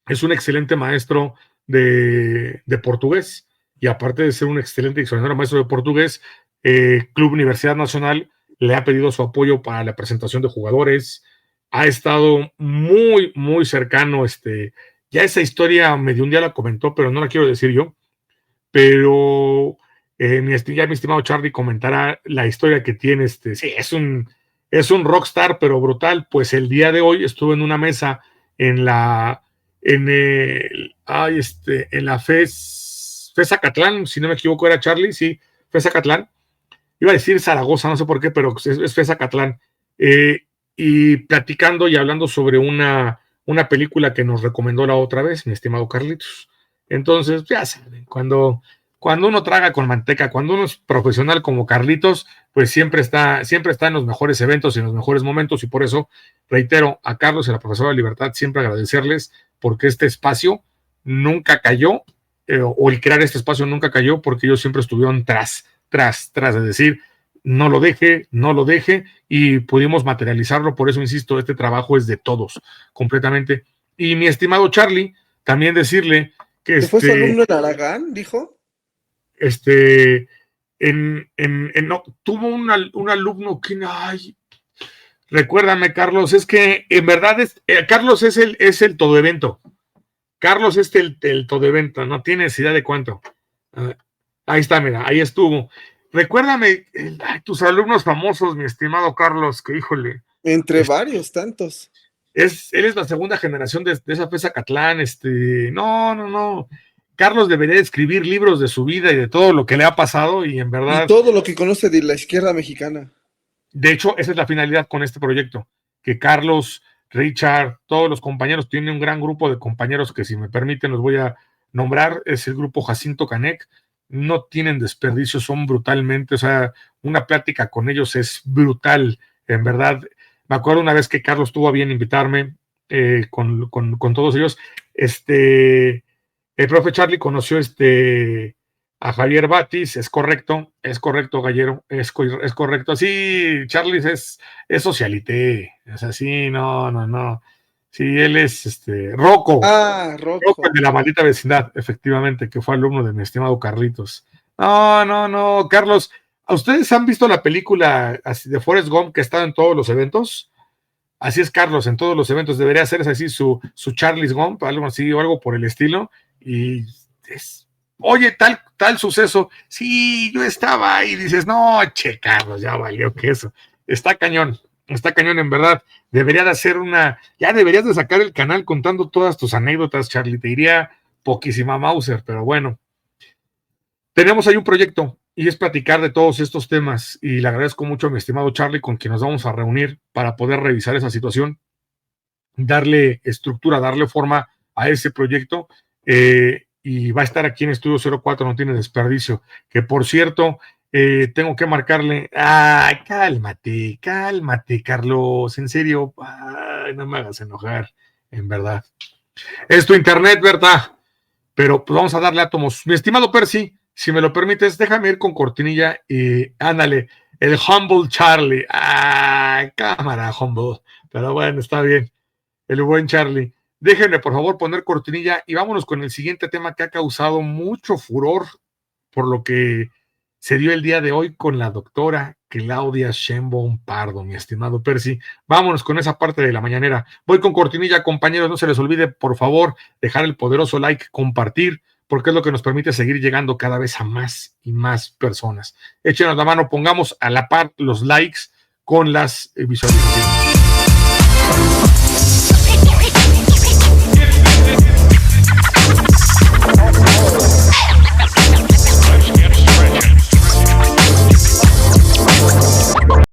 es un excelente maestro de portugués, y aparte de ser un excelente extraordinario maestro de portugués, Club Universidad Nacional le ha pedido su apoyo para la presentación de jugadores. Ha estado muy, muy cercano. Ya esa historia medio un día la comentó, pero no la quiero decir yo. Pero mi estimado Charlie comentará la historia que tiene. Sí, es un rockstar, pero brutal. Pues el día de hoy estuve en una mesa en la FES Zacatlán, si no me equivoco era Charlie, sí, FES Zacatlán. Iba a decir Zaragoza, no sé por qué, pero es FES Zacatlán. Y platicando y hablando sobre una película que nos recomendó la otra vez, mi estimado Carlitos. Entonces, ya saben, cuando uno traga con manteca, cuando uno es profesional como Carlitos, pues siempre está en los mejores eventos y en los mejores momentos. Y por eso reitero a Carlos y a la profesora de Libertad siempre agradecerles, porque este espacio nunca cayó, o el crear este espacio nunca cayó, porque ellos siempre estuvieron tras de decir, no lo deje, y pudimos materializarlo. Por eso insisto, este trabajo es de todos, completamente. Y mi estimado Charlie, también decirle que ¿Fue su alumno en Aragán, dijo? No, tuvo un alumno que, ay, recuérdame, Carlos, es que en verdad Carlos es el todo evento. Carlos es el todo evento, no tiene necesidad de cuánto. Ahí está, mira, ahí estuvo. Recuérdame, tus alumnos famosos, mi estimado Carlos, que híjole. Entre varios, tantos. Él es la segunda generación de esa FES Zacatlán. No. Carlos debería escribir libros de su vida y de todo lo que le ha pasado, y en verdad. Y todo lo que conoce de la izquierda mexicana. De hecho, esa es la finalidad con este proyecto, que Carlos, Richard, todos los compañeros, tienen un gran grupo de compañeros que, si me permiten, los voy a nombrar. Es el grupo Jacinto Canec. No tienen desperdicio, son brutalmente, o sea, una plática con ellos es brutal, en verdad. Me acuerdo una vez que Carlos tuvo a bien invitarme, con todos ellos. El profe Charlie conoció a Javier Batis, es correcto, Gallero, es correcto. Sí, Charlie es socialité, es así, no. Sí, él es Rocco. Rocco, el de la maldita vecindad, efectivamente, que fue alumno de mi estimado Carlitos. No, Carlos, ¿ustedes han visto la película así de Forrest Gump que está en todos los eventos? Así es Carlos, en todos los eventos debería hacerse así su Charlie's Gump, algo así o algo por el estilo, y oye, tal suceso, sí, yo estaba ahí, y dices, no, che, Carlos, ya valió que eso, está cañón en verdad, debería de hacer ya deberías de sacar el canal contando todas tus anécdotas, Charlie, te diría poquísima Mauser, pero bueno, tenemos ahí un proyecto y es platicar de todos estos temas y le agradezco mucho a mi estimado Charlie con quien nos vamos a reunir para poder revisar esa situación, darle estructura, darle forma a ese proyecto y va a estar aquí en Estudio 04, no tiene desperdicio, que por cierto, tengo que marcarle, cálmate, Carlos, en serio, no me hagas enojar, en verdad. Es tu internet, ¿verdad? Pero pues vamos a darle átomos. Mi estimado Percy, si me lo permites, déjame ir con cortinilla y ándale, el Humble Charlie. Cámara, Humble. Pero bueno, está bien. El buen Charlie. Déjenme, por favor, poner cortinilla y vámonos con el siguiente tema que ha causado mucho furor por lo que se dio el día de hoy con la doctora Claudia Sheinbaum Pardo, mi estimado Percy. Vámonos con esa parte de la mañanera. Voy con cortinilla, compañeros. No se les olvide, por favor, dejar el poderoso like, compartir, porque es lo que nos permite seguir llegando cada vez a más y más personas. Échenos la mano, pongamos a la par los likes con las visualizaciones.